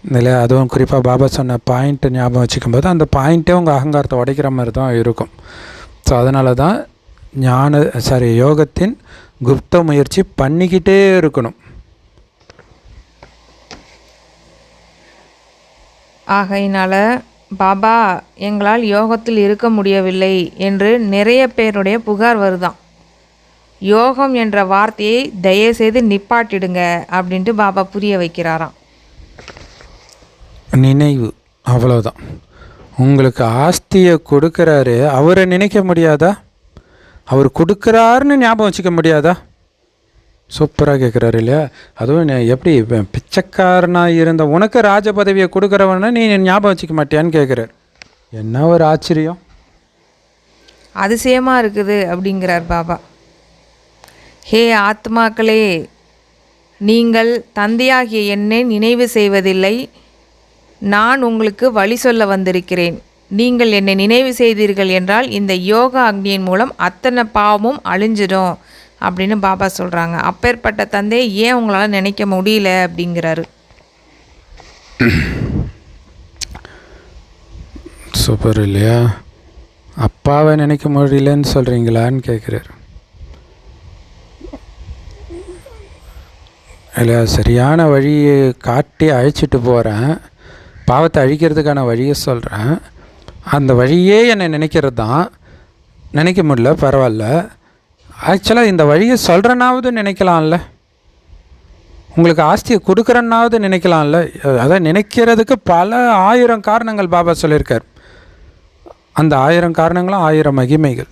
இல்லையா. அதுவும் குறிப்பாக பாபா சொன்ன பாயிண்ட்டை ஞாபகம் வச்சுக்கும்போது அந்த பாயிண்ட்டே உங்கள் அகங்காரத்தை உடைக்கிற மாதிரி தான் இருக்கும். ஸோ அதனால தான் யோகத்தின் குப்த முயற்சி பண்ணிக்கிட்டே இருக்கணும். ஆகையினால பாபா எங்களால் யோகத்தில் இருக்க முடியவில்லை என்று நிறைய பேருடைய புகார் வருதான். யோகம் என்ற வார்த்தையை தயவுசெய்து நிப்பாட்டிடுங்க அப்படின்ட்டு பாபா புரிய வைக்கிறாராம். நினைவு அவ்வளோதான். உங்களுக்கு ஆஸ்தியை கொடுக்குறாரு, அவரை நினைக்க முடியாதா? அவர் கொடுக்குறாருன்னு ஞாபகம் வச்சுக்க முடியாதா? சூப்பராக கேட்குறாரு இல்லையா. அதுவும் எப்படி பிச்சைக்காரனாக இருந்த உனக்கு ராஜ பதவியை கொடுக்குறவன நீ ஞாபகம் வச்சுக்க மாட்டியான்னு கேட்குறாரு. என்ன ஒரு ஆச்சரியம், அதிசயமாக இருக்குது அப்படிங்கிறார் பாபா. ஹே ஆத்மாக்களே, நீங்கள் தந்தையாகிய என்னை நினைவு செய்வதில்லை. நான் உங்களுக்கு வழி சொல்ல வந்திருக்கிறேன். நீங்கள் என்னை நினைவு செய்தீர்கள் என்றால் இந்த யோகா அக்னியின் மூலம் அத்தனை பாவமும் அழிஞ்சிடும் அப்படின்னு பாபா சொல்கிறாங்க. அப்பேற்பட்ட தந்தையை ஏன் உங்களால் நினைக்க முடியல அப்படிங்கிறாரு. சூப்பர் இல்லையா. அப்பாவை நினைக்க முடியலன்னு சொல்கிறீங்களான்னு கேட்குறாரு இல்லையா. சரியான வழியை காட்டி அழைச்சிட்டு போகிறேன், பாவத்தை அழிக்கிறதுக்கான வழியை சொல்கிறேன். அந்த வழியே என்னை நினைக்கிறது தான். நினைக்க முடியல, பரவாயில்ல. ஆக்சுவலாக இந்த வழியை சொல்கிறனாவது நினைக்கலாம்ல, உங்களுக்கு ஆஸ்தியை கொடுக்குறனாவது நினைக்கலாம்ல. அதான் நினைக்கிறதுக்கு பல 1000 காரணங்கள் பாபா சொல்லியிருக்கார். அந்த 1000 காரணங்களும் 1000 மகிமைகள்.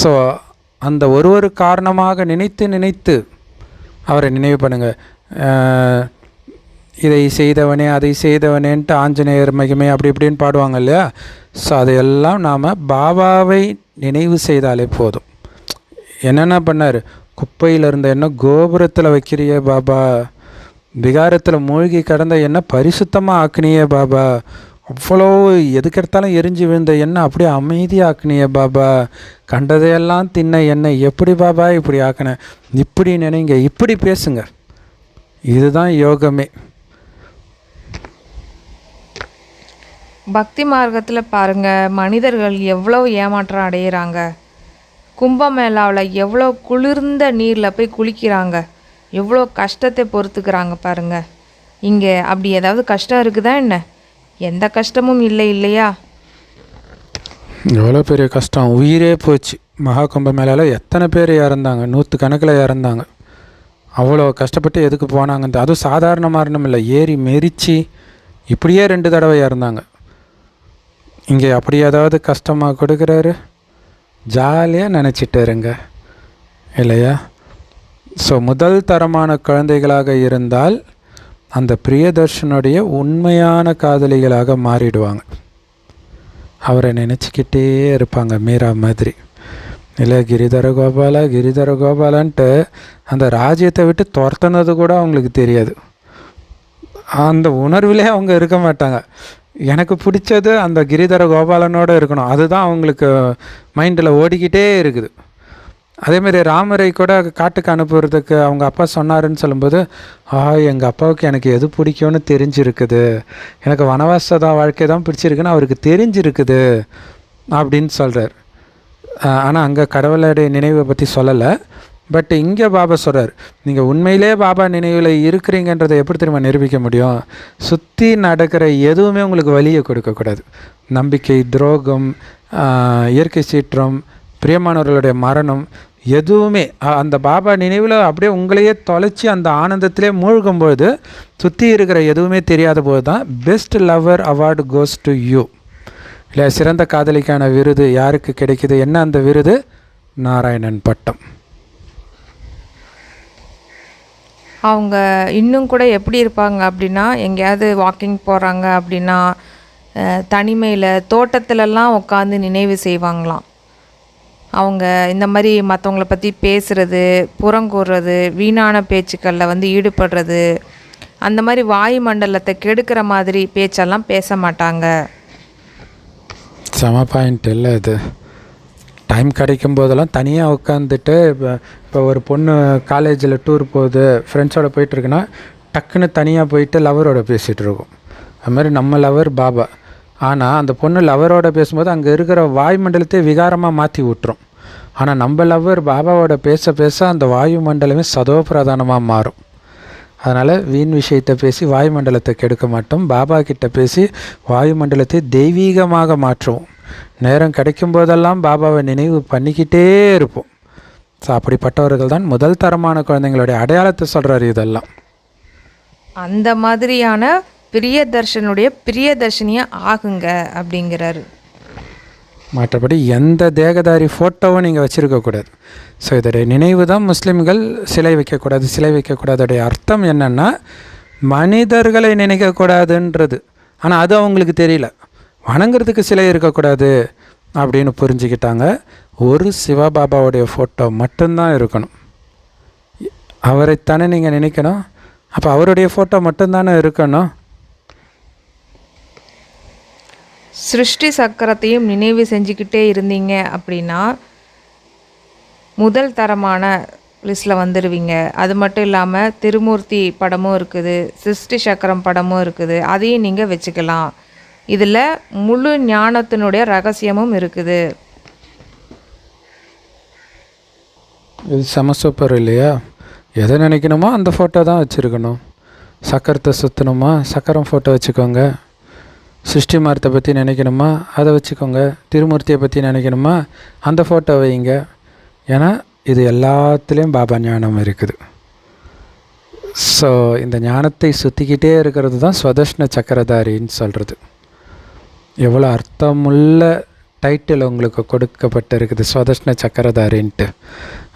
ஸோ அந்த ஒரு காரணமாக நினைத்து அவரை நினைவு பண்ணுங்கள். இதை செய்தவனே அதை செய்தவனேன்ட்டு ஆஞ்சநேயர் மகிமை அப்படி இப்படின்னு பாடுவாங்க இல்லையா. ஸோ அதையெல்லாம் நாம் பாபாவை நினைவு செய்தாலே போதும். என்னென்ன பண்ணார், குப்பையில் இருந்த எண்ணெய் கோபுரத்தில் வைக்கிறிய பாபா, விகாரத்தில் மூழ்கி கடந்த எண்ணெய் பரிசுத்தமாக ஆக்குனியே பாபா, அவ்வளோ எதுக்கெடுத்தாலும் எரிஞ்சு விழுந்த எண்ணெய் அப்படியே அமைதியாக ஆக்குனியே பாபா, கண்டதையெல்லாம் தின்ன எண்ணெய் எப்படி பாபா இப்படி ஆக்கின, இப்படி நினைங்க, இப்படி பேசுங்க. இதுதான் யோகமே. பக்தி மார்க்கத்தில் பாருங்கள், மனிதர்கள் எவ்வளோ ஏமாற்றம் அடைகிறாங்க. கும்பமேளாவில் எவ்வளோ குளிர்ந்த நீரில் போய் குளிக்கிறாங்க, எவ்வளோ கஷ்டத்தை பொறுத்துக்கிறாங்க பாருங்கள். இங்கே அப்படி ஏதாவது கஷ்டம் இருக்குதா என்ன? எந்த கஷ்டமும் இல்லை இல்லையா. எவ்வளோ பெரிய கஷ்டம், உயிரே போச்சு. மகா கும்பமேளாவில் எத்தனை பேர் இறந்தாங்க, 100 கணக்கில் இறந்தாங்க. அவ்வளோ கஷ்டப்பட்டு எதுக்கு போனாங்க? அதுவும் சாதாரண மரணம் இல்லை, ஏறி மெரிச்சு இப்படியே 2 தடவை இறந்தாங்க. இங்கே அப்படி ஏதாவது கஷ்டமாக கொடுக்குறாரு, ஜாலியாக நினச்சிட்டு இருங்க இல்லையா. ஸோ முதல் தரமான குழந்தைகளாக இருந்தால் அந்த பிரியதர்ஷனுடைய உண்மையான காதலிகளாக மாறிடுவாங்க. அவரை நினச்சிக்கிட்டே இருப்பாங்க, மீரா மாதிரி இல்லை. கிரிதர கோபாலன்ட்டு அந்த ராஜ்யத்தை விட்டு துரத்துனது கூட அவங்களுக்கு தெரியாது. அந்த உணர்விலே அவங்க இருக்க மாட்டாங்க. எனக்கு பிடிச்சது அந்த கிரிதர கோபாலனோடு இருக்கணும், அதுதான் அவங்களுக்கு மைண்டில் ஓடிக்கிட்டே இருக்குது. அதேமாரி ராமரை கூட காட்டுக்கு அனுப்புறதுக்கு அவங்க அப்பா சொன்னாருன்னு சொல்லும்போது, எங்கள் அப்பாவுக்கு எனக்கு எது பிடிக்கும்னு தெரிஞ்சிருக்குது, எனக்கு வனவாச வாழ்க்கை தான் பிடிச்சிருக்குன்னு அவருக்கு தெரிஞ்சிருக்குது அப்படின்னு சொல்கிறார். ஆனால் அங்கே கடவுளுடைய நினைவை பற்றி சொல்லலை. பட் இங்கே பாபா சொல்கிறார், நீங்கள் உண்மையிலே பாபா நினைவில் இருக்கிறீங்கன்றதை எப்படி திரும்ப நிரூபிக்க முடியும்? சுற்றி நடக்கிற எதுவுமே உங்களுக்கு வலியை கொடுக்கக்கூடாது. நம்பிக்கை துரோகம், இயற்கை சீற்றம், பிரியமானவர்களுடைய மரணம், எதுவுமே அந்த பாபா நினைவில் அப்படியே உங்களையே தொலைச்சி அந்த ஆனந்தத்திலே மூழ்கும்போது சுற்றி இருக்கிற எதுவுமே தெரியாத போது தான் best lover award goes to you. இல்லை, சிறந்த காதலிக்கான விருது யாருக்கு கிடைக்குது? என்ன அந்த விருது? நாராயணன் பட்டம். அவங்க இன்னும் கூட எப்படி இருப்பாங்க அப்படின்னா, எங்கேயாவது வாக்கிங் போகிறாங்க அப்படின்னா தனிமையில் தோட்டத்திலலாம் உட்காந்து நினைவு செய்வாங்களாம். அவங்க இந்த மாதிரி மற்றவங்கள பற்றி பேசுகிறது, புறங்கூறுறது, வீணான பேச்சுக்களில் வந்து ஈடுபடுறது, அந்த மாதிரி வாயு மண்டலத்தை கெடுக்கிற மாதிரி பேச்செல்லாம் பேச மாட்டாங்க. செம பாயிண்ட் இல்லை இது. டைம் கிடைக்கும் போதெல்லாம் தனியாக உட்காந்துட்டு, இப்போ ஒரு பொண்ணு காலேஜில் டூர் போகுது, ஃப்ரெண்ட்ஸோடு போயிட்டுருக்குன்னா டக்குன்னு தனியாக போயிட்டு லவரோட பேசிகிட்டு இருக்கும். அது மாதிரி நம்ம லவர் பாபா. ஆனால் அந்த பொண்ணு லவரோட பேசும்போது அங்கே இருக்கிற வாயுமண்டலத்தை விகாரமாக மாற்றி விட்டுரும். ஆனால் நம்ம லவர் பாபாவோட பேச பேச அந்த வாயு மண்டலமே சதோபிரதானமாக மாறும். அதனால் வீண் விஷயத்தை பேசி வாயுமண்டலத்தை கெடுக்க மாட்டோம். பாபா கிட்ட பேசி வாயுமண்டலத்தை தெய்வீகமாக மாற்றுவோம். நேரம் கிடைக்கும் போதெல்லாம் பாபாவை நினைவு பண்ணிக்கிட்டே இருப்போம். ஸோ அப்படிப்பட்டவர்கள் தான் முதல் தரமான குழந்தைங்களுடைய அடையாளத்தை சொல்கிறார். இதெல்லாம் அந்த மாதிரியான பிரியதர்ஷனுடைய பிரியதர்ஷினியாக ஆகுங்க அப்படிங்கிறாரு. மற்றபடி எந்த தேகதாரி ஃபோட்டோவும் நீங்கள் வச்சுருக்கக்கூடாது. ஸோ இதோடைய நினைவு தான் முஸ்லீம்கள் சிலை வைக்கக்கூடாது. சிலை வைக்கக்கூடாதுடைய அர்த்தம் என்னென்னா மனிதர்களை நினைக்கக்கூடாதுன்றது. ஆனால் அது அவங்களுக்கு தெரியல. வணங்குறதுக்கு சிலை இருக்கக்கூடாது அப்படின்னு புரிஞ்சுக்கிட்டாங்க. ஒரு சிவபாபாவுடைய ஃபோட்டோ மட்டும்தான் இருக்கணும். அவரைத்தானே நீங்கள் நினைக்கணும். அப்போ அவருடைய ஃபோட்டோ மட்டும்தானே இருக்கணும். சிருஷ்டி சக்கரத்தையும் நினைவு செஞ்சுக்கிட்டே இருந்தீங்க அப்படின்னா முதல் தரமான லிஸ்ட்டில் வந்துடுவீங்க. அது மட்டும் இல்லாமல் திருமூர்த்தி படமும் இருக்குது, சிருஷ்டி சக்கரம் படமும் இருக்குது. அதையும் நீங்கள் வச்சுக்கலாம். இதில் முழு ஞானத்தினுடைய ரகசியமும் இருக்குது. இது செம சூப்பர் இல்லையா? எதை நினைக்கணுமோ அந்த ஃபோட்டோ தான் வச்சுருக்கணும். சக்கரத்தை சுற்றணுமா, சக்கரம் ஃபோட்டோ வச்சுக்கோங்க. சிருஷ்டி மரத்தை பற்றி நினைக்கணுமா, அதை வச்சுக்கோங்க. திருமூர்த்தியை பற்றி நினைக்கணுமா, அந்த ஃபோட்டோ வைங்க. ஏன்னா இது எல்லாத்துலேயும் பாபா ஞானம் இருக்குது. ஸோ இந்த ஞானத்தை சுற்றிக்கிட்டே இருக்கிறது தான் ஸ்வதஷ்ண சக்கரதாரின்னு சொல்கிறது. எவ்வளோ அர்த்தமுள்ள டைட்டில் உங்களுக்கு கொடுக்கப்பட்டிருக்குது, ஸ்வதஷ்ண சக்கரதாரின்ட்டு.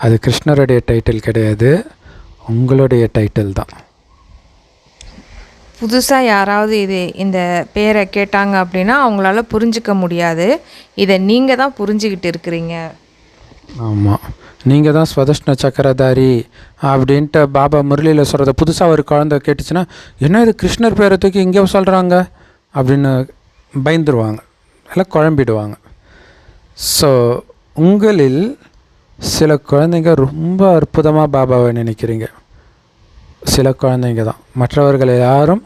அது கிருஷ்ணருடைய டைட்டில் கிடையாது, உங்களுடைய டைட்டில் தான். புதுசாக யாராவது இந்த பேரை கேட்டாங்க அப்படின்னா அவங்களால புரிஞ்சிக்க முடியாது. இதை நீங்கள் தான் புரிஞ்சுக்கிட்டு இருக்கிறீங்க. ஆமாம், நீங்கள் தான் ஸ்வதஷ்ண சக்கரதாரி அப்படின்ட்டு பாபா முரளியில் சொல்கிறத புதுசாக ஒரு குழந்தை கேட்டுச்சுன்னா, என்ன இது கிருஷ்ணர் பேரை தூக்கி இங்கே சொல்கிறாங்க அப்படின்னு பயந்துருவாங்க, எல்லாம் குழம்பிடுவாங்க. ஸோ உங்களில் சில குழந்தைங்க ரொம்ப அற்புதமாக பாபாவை நினைக்கிறீங்க. சில குழந்தைங்க தான், மற்றவர்கள் யாரும்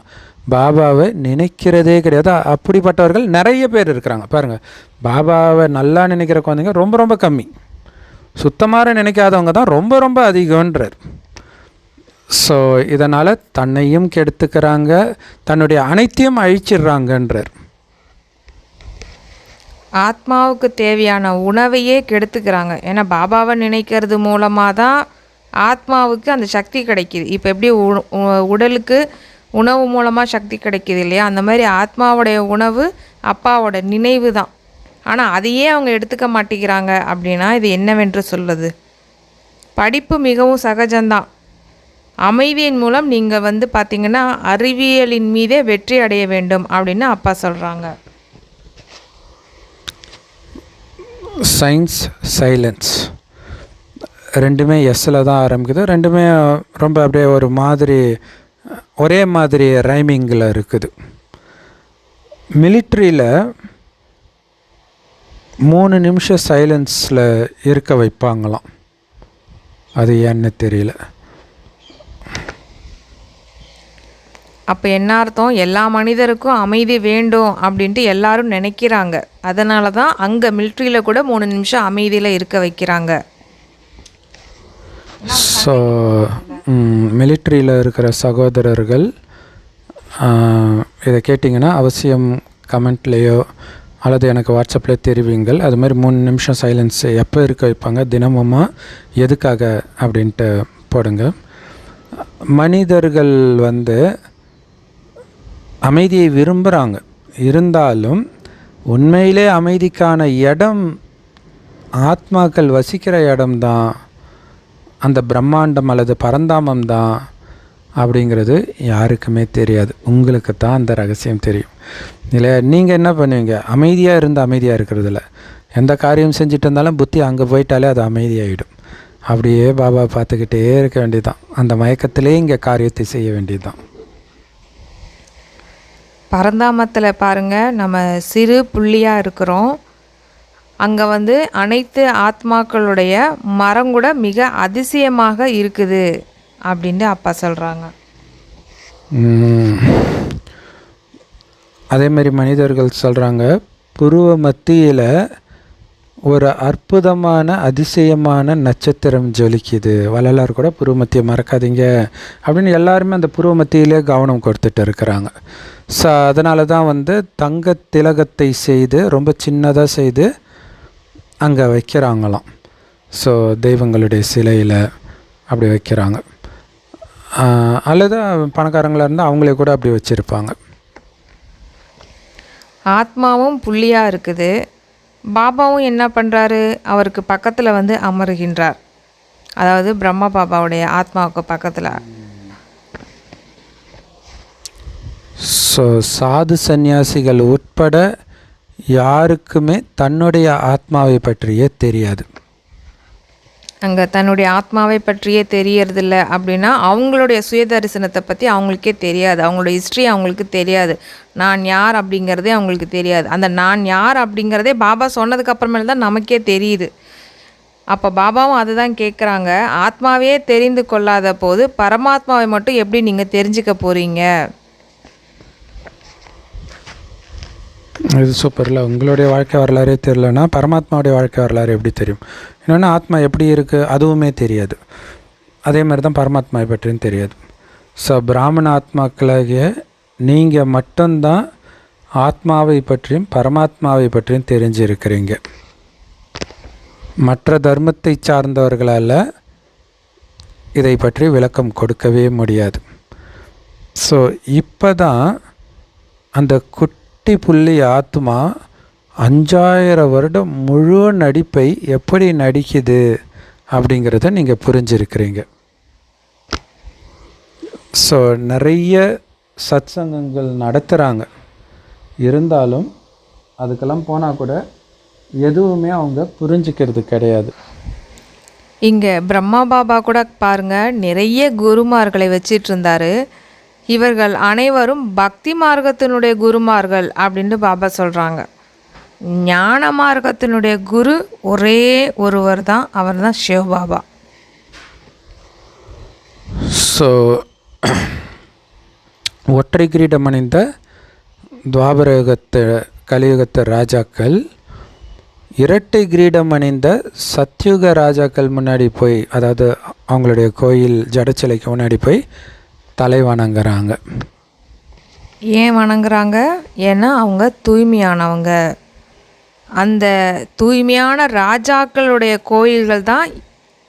பாபாவை நினைக்கிறதே கிடையாது. அப்படிப்பட்டவர்கள் நிறைய பேர் இருக்கிறாங்க. பாருங்கள், பாபாவை நல்லா நினைக்கிற குழந்தைங்க ரொம்ப ரொம்ப கம்மி. சுத்தமாக நினைக்காதவங்க தான் ரொம்ப ரொம்ப அதிகன்றார். ஸோ இதனால் தன்னையும் கெடுத்துக்கிறாங்க, தன்னுடைய அனைத்தையும் அழிச்சிடுறாங்கன்றார். ஆத்மாவுக்கு தேவையான உணவையே கெடுத்துக்கிறாங்க. ஏன்னா பாபாவை நினைக்கிறது மூலமாக தான் ஆத்மாவுக்கு அந்த சக்தி கிடைக்கிது. இப்போ எப்படி உடலுக்கு உணவு மூலமாக சக்தி கிடைக்கிது இல்லையா, அந்த மாதிரி ஆத்மாவுடைய உணவு அப்பாவோட நினைவு தான். ஆனால் அதையே அவங்க எடுத்துக்க மாட்டேங்கிறாங்க. அப்படின்னா இது என்னவென்று சொல்வது? படிப்பு மிகவும் சகஜம்தான். அமைதியின் மூலம் நீங்கள் பார்த்திங்கன்னா அறிவியலின் மீதே வெற்றி அடைய வேண்டும் அப்படின்னு அப்பா சொல்கிறாங்க. சயின்ஸ், சைலன்ஸ் ரெண்டுமே எஸ்ஸில் தான் ஆரம்பிக்குது. ரெண்டுமே ரொம்ப அப்படியே ஒரு மாதிரி ஒரே மாதிரி ரைமிங்கில் இருக்குது. மிலிட்ரியில் 3 நிமிஷம் சைலன்ஸில் இருக்க வைப்பாங்களாம். அது ஏன்னு தெரியல. அப்போ என்ன அர்த்தம்? எல்லா மனிதருக்கும் அமைதி வேண்டும் அப்படின்ட்டு எல்லாரும் நினைக்கிறாங்க. அதனால தான் அங்கே மிலிட்ரியில் கூட 3 நிமிஷம் அமைதியில் இருக்க வைக்கிறாங்க. ஸோ மிலிட்ரியில் இருக்கிற சகோதரர்கள் இதை கேட்டிங்கன்னா அவசியம் கமெண்ட்லேயோ அல்லது எனக்கு வாட்ஸ்அப்பில் தெரிவிங்கள். அது மாதிரி 3 நிமிஷம் சைலன்ஸ் எப்போ இருக்க வைப்பாங்க, தினமுமா, எதுக்காக அப்படின்ட்டு போடுங்க. மனிதர்கள் அமைதியை விரும்புகிறாங்க. இருந்தாலும் உண்மையிலே அமைதிக்கான இடம் ஆத்மாக்கள் வசிக்கிற இடம்தான், அந்த பிரம்மாண்டம் அல்லது பரந்தாமம் தான் அப்படிங்கிறது யாருக்குமே தெரியாது. உங்களுக்கு தான் அந்த ரகசியம் தெரியும். இல்லை நீங்கள் என்ன பண்ணுவீங்க? அமைதியாக இருந்து அமைதியாக இருக்கிறதில்ல. எந்த காரியம் செஞ்சுட்டு இருந்தாலும் புத்தி அங்கே போயிட்டாலே அது அமைதியாகிடும். அப்படியே பாபா பார்த்துக்கிட்டே இருக்க வேண்டியதுதான். அந்த மயக்கத்திலே இங்கே காரியத்தை செய்ய வேண்டியதுதான். பரந்தாமத்தில் பாருங்கள், நம்ம சிறு புள்ளியாக இருக்கிறோம். அங்கே அனைத்து ஆத்மாக்களுடைய மரம் கூட மிக அதிசயமாக இருக்குது அப்படின்ட்டு அப்பா சொல்கிறாங்க. அதேமாரி மனிதர்கள் சொல்கிறாங்க, புருவ மத்தியில் ஒரு அற்புதமான அதிசயமான நட்சத்திரம் ஜொலிக்குது. வள்ளலார் கூட புருவ மத்தியை மறக்காதீங்க அப்படின்னு எல்லாருமே அந்த புருவ மத்தியிலே கவனம் கொடுத்துட்டு இருக்கிறாங்க. ஸோ அதனால தான் தங்க திலகத்தை செய்து ரொம்ப சின்னதாக செய்து அங்கே வைக்கிறாங்களாம். ஸோ தெய்வங்களுடைய சிலையில் அப்படி வைக்கிறாங்க. அல்லது பணக்காரங்களாக இருந்தால் அவங்களே கூட அப்படி வச்சுருப்பாங்க. ஆத்மாவும் புள்ளியாக இருக்குது. பாபாவும் என்ன பண்ணுறாரு? அவருக்கு பக்கத்தில் அமருகின்றார். அதாவது பிரம்மா பாபாவுடைய ஆத்மாவுக்கு பக்கத்தில். ஸோ சாது சந்நியாசிகள் உட்பட யாருக்குமே தன்னுடைய ஆத்மாவை பற்றியே தெரியாது. அங்கே தன்னுடைய ஆத்மாவை பற்றியே தெரியறதில்ல அப்படின்னா அவங்களுடைய சுயதரிசனத்தை பற்றி அவங்களுக்கே தெரியாது. அவங்களோட ஹிஸ்ட்ரி அவங்களுக்கு தெரியாது. நான் யார் அப்படிங்கிறதே அவங்களுக்கு தெரியாது. அந்த நான் யார் அப்படிங்கிறதே பாபா சொன்னதுக்கப்புறமேல தான் நமக்கே தெரியுது. அப்போ பாபாவும் அதை தான் கேட்குறாங்க. ஆத்மாவே தெரிந்து கொள்ளாத போது பரமாத்மாவை மட்டும் எப்படி நீங்கள் தெரிஞ்சுக்க போகிறீங்க? இது சூப்பரில். உங்களுடைய வாழ்க்கை வரலாறே தெரியலன்னா பரமாத்மாவுடைய வாழ்க்கை வரலாறு எப்படி தெரியும்? இன்னொன்று ஆத்மா எப்படி இருக்குது அதுவுமே தெரியாது. அதே மாதிரி தான் பரமாத்மாவை பற்றியும் தெரியாது. ஸோ பிராமண ஆத்மாக்களாகிய நீங்கள் மட்டும்தான் ஆத்மாவை பற்றியும் பரமாத்மாவை பற்றியும் தெரிஞ்சிருக்கிறீங்க. மற்ற தர்மத்தை சார்ந்தவர்களால் இதை பற்றி விளக்கம் கொடுக்கவே முடியாது. ஸோ இப்போ தான் அந்த குட்டி புள்ளி ஆத்மா 5000 வருடம் முழு நடிப்பை எப்படி நடிக்குது அப்படிங்கிறத நீங்கள் புரிஞ்சிருக்கிறீங்க. ஸோ நிறைய சத்சங்கங்கள் நடத்துகிறாங்க. இருந்தாலும் அதுக்கெல்லாம் போனால் கூட எதுவுமே அவங்க புரிஞ்சிக்கிறது கிடையாது. இங்கே பிரம்மா பாபா கூட பாருங்கள், நிறைய குருமார்களை வச்சிட்டு இருந்தார். இவர்கள் அனைவரும் பக்தி மார்க்கத்தினுடைய குருமார்கள் அப்படின்ட்டு பாபா சொல்கிறாங்க. ஞான மார்க்கத்தினுடைய குரு ஒரே ஒருவர் தான், அவர் தான் சிவபாபா. ஸோ ஒற்றை கிரீடம் அணிந்த துவாபரயுகத்து கலியுகத்து ராஜாக்கள் இரட்டை கிரீடம் அணிந்த சத்யுக ராஜாக்கள் முன்னாடி போய், அதாவது அவங்களுடைய கோயில் ஜடச்சிலைக்கு முன்னாடி போய் தலை வணங்குறாங்க. ஏன் வணங்குறாங்க? ஏன்னா அவங்க தூய்மையானவங்க. அந்த தூய்மையான ராஜாக்களுடைய கோயில்கள் தான்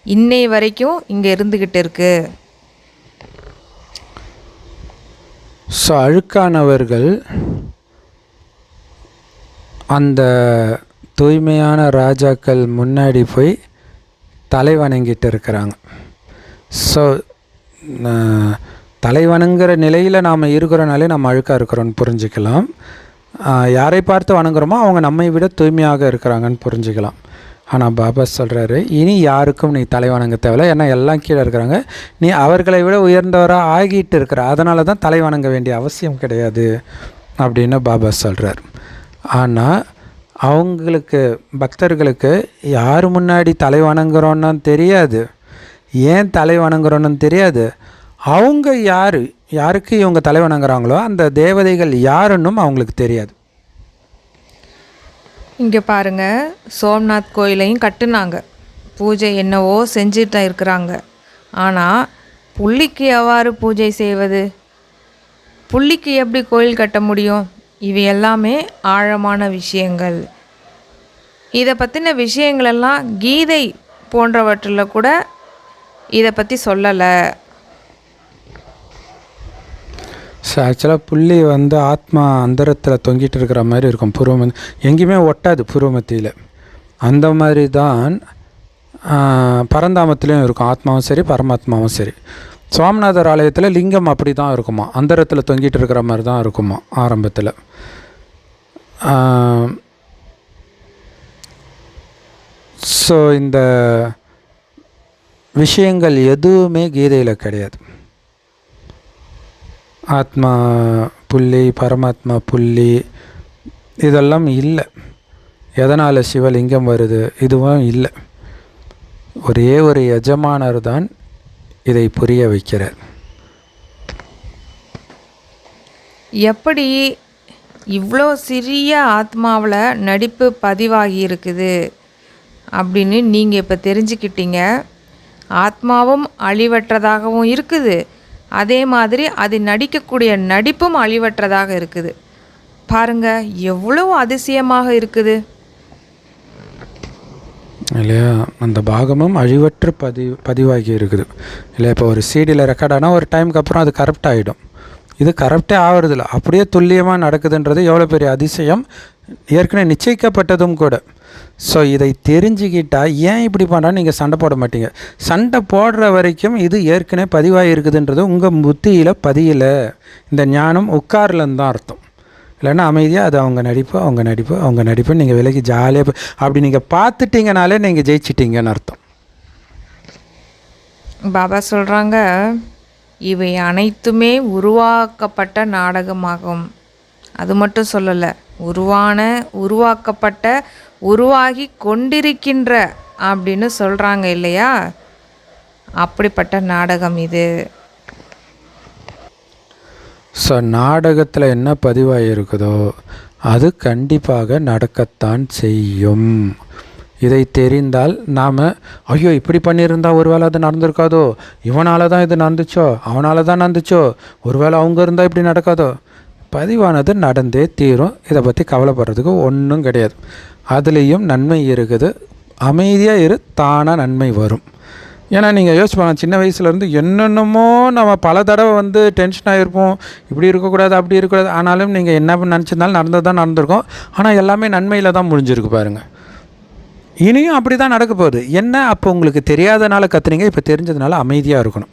இன்னை வரைக்கும் இங்கே இருந்துக்கிட்டு இருக்கு. ஸோ அழுக்கானவர்கள் அந்த தூய்மையான ராஜாக்கள் முன்னாடி போய் தலை வணங்கிட்டு இருக்கிறாங்க. ஸோ தலை வணங்குற நிலையில் நாம் இருக்கிறனாலே நம்ம அழுக்காக இருக்கிறோன்னு புரிஞ்சுக்கலாம். யாரை பார்த்து வணங்குறோமோ அவங்க நம்மை விட தூய்மையாக இருக்கிறாங்கன்னு புரிஞ்சுக்கலாம். ஆனால் பாபா சொல்கிறாரு, இனி யாருக்கும் நீ தலை வணங்க தேவையில்லை, ஏன்னா எல்லாம் கீழே இருக்கிறாங்க, நீ அவர்களை விட உயர்ந்தவராக ஆகிட்டு இருக்கிற, அதனால தான் தலை வணங்க வேண்டிய அவசியம் கிடையாது அப்படின்னு பாபா சொல்கிறார். ஆனால் அவங்களுக்கு பக்தர்களுக்கு யார் முன்னாடி தலை வணங்குறோன்னு தெரியாது, ஏன் தலை வணங்குறோன்னு தெரியாது, அவங்க யார், யாருக்கு இவங்க தலைவணங்குறாங்களோ அந்த தேவதைகள் யாருன்னும் அவங்களுக்கு தெரியாது. இங்கே பாருங்க, சோம்நாத் கோயிலையும் கட்டுனாங்க, பூஜை என்னவோ செஞ்சுட்டு தான் இருக்கிறாங்க. ஆனால் புள்ளிக்கு எவ்வாறு பூஜை செய்வது? புள்ளிக்கு எப்படி கோயில் கட்ட முடியும்? இவை எல்லாமே ஆழமான விஷயங்கள். இதை பற்றின விஷயங்களெல்லாம் கீதை போன்றவற்றில் கூட இதை பற்றி சொல்லலை. ஸோ ஆக்சுவலாக புள்ளி வந்து ஆத்மா அந்தரத்தில் தொங்கிட்டு இருக்கிற மாதிரி இருக்கும். புருவம் எங்கேயுமே ஒட்டாது புருவமத்தியில். அந்த மாதிரி தான் பரந்தாமத்துலேயும் இருக்கும், ஆத்மாவும் சரி பரமாத்மாவும் சரி. சுவாமிநாதர் ஆலயத்தில் லிங்கம் அப்படி தான் இருக்குமா, அந்தரத்தில் தொங்கிட்டு இருக்கிற மாதிரி தான் இருக்குமா ஆரம்பத்தில். ஸோ இந்த விஷயங்கள் எதுவுமே கீதையில் கிடையாது. ஆத்மா புள்ளி, பரமாத்மா புள்ளி, இதெல்லாம் இல்லை. எதனால் சிவலிங்கம் வருது இதுவும் இல்லை. ஒரே ஒரு எஜமானர் தான் இதை புரிய வைக்கிறார். எப்படி இவ்வளோ சிறிய ஆத்மாவில் நடிப்பு பதிவாகி இருக்குது அப்படின்னு நீங்கள் இப்போ தெரிஞ்சுக்கிட்டீங்க. ஆத்மாவும் அழிவற்றதாகவும் இருக்குது, அதே மாதிரி அது நடிக்கக்கூடிய நடிப்பும் அழிவற்றதாக இருக்குது. பாருங்க எவ்வளோ அதிசயமாக இருக்குது இல்லையா? அந்த பாகமும் அழிவற்று பதிவாகி இருக்குது இல்லையா? இப்போ ஒரு சிடியில் ரெக்கார்ட் ஆனால் ஒரு டைமுக்கு அப்புறம் அது கரெக்ட் ஆகிடும். இது கரெக்டே ஆகிறதில்ல, அப்படியே துல்லியமாக நடக்குதுன்றது எவ்வளோ பெரிய அதிசயம், ஏற்கனவே நிச்சயிக்கப்பட்டதும் கூட. ஸோ இதை தெரிஞ்சுக்கிட்டால் ஏன் இப்படி பண்ணுறான்னு நீங்கள் சண்டை போட மாட்டீங்க. சண்டை போடுற வரைக்கும் இது ஏற்கனவே பதிவாகி இருக்குதுன்றது உங்கள் புத்தியில் பதியலை. இந்த ஞானம் உட்கார்லன்னு தான் அர்த்தம். இல்லைன்னா அமைதியாக அது அவங்க நடிப்பு நீங்கள் விலகி ஜாலியாக அப்படி நீங்கள் பார்த்துட்டிங்கனாலே நீங்கள் ஜெயிச்சிட்டிங்கன்னு அர்த்தம். பாபா சொல்கிறாங்க, இவை அனைத்துமே உருவாக்கப்பட்ட நாடகமாகும். அது மட்டும் சொல்லலை, உருவாக்கப்பட்ட உருவாகி கொண்டிருக்கின்ற அப்படின்னு சொல்கிறாங்க இல்லையா? அப்படிப்பட்ட நாடகம் இது. ஸோ நாடகத்தில் என்ன பதிவாகி இருக்குதோ அது கண்டிப்பாக நடக்கத்தான் செய்யும். இதை தெரிந்தால் நாம் ஐயோ இப்படி பண்ணியிருந்தால் ஒரு வேளை அது நடந்திருக்காதோ, இவனால் தான் இது நடந்துச்சோ, அவனால் தான் நடந்துச்சோ, ஒரு வேளை அவங்க இருந்தால் இப்படி நடக்காதோ. பதிவானது நடந்தே தீரும். இதை பற்றி கவலைப்படுறதுக்கு ஒன்றும் கிடையாது. அதுலேயும் நன்மை இருக்குது. அமைதியாக இரு, தானாக நன்மை வரும். ஏன்னா நீங்கள் யோசிப்பாங்க, சின்ன வயசுலேருந்து என்னென்னமோ நம்ம பல தடவை வந்து டென்ஷன் ஆகிருப்போம், இப்படி இருக்கக்கூடாது அப்படி இருக்கக்கூடாது. ஆனாலும் நீங்கள் என்ன நினச்சிருந்தாலும் நடந்தது தான் நடந்திருக்கும். ஆனால் எல்லாமே நன்மையில் தான் முடிஞ்சிருக்கு பாருங்கள். இனியும் அப்படி தான் நடக்க போகுது. என்ன அப்போ உங்களுக்கு தெரியாதனால கற்றுனீங்க, இப்போ தெரிஞ்சதுனால அமைதியாக இருக்கணும்.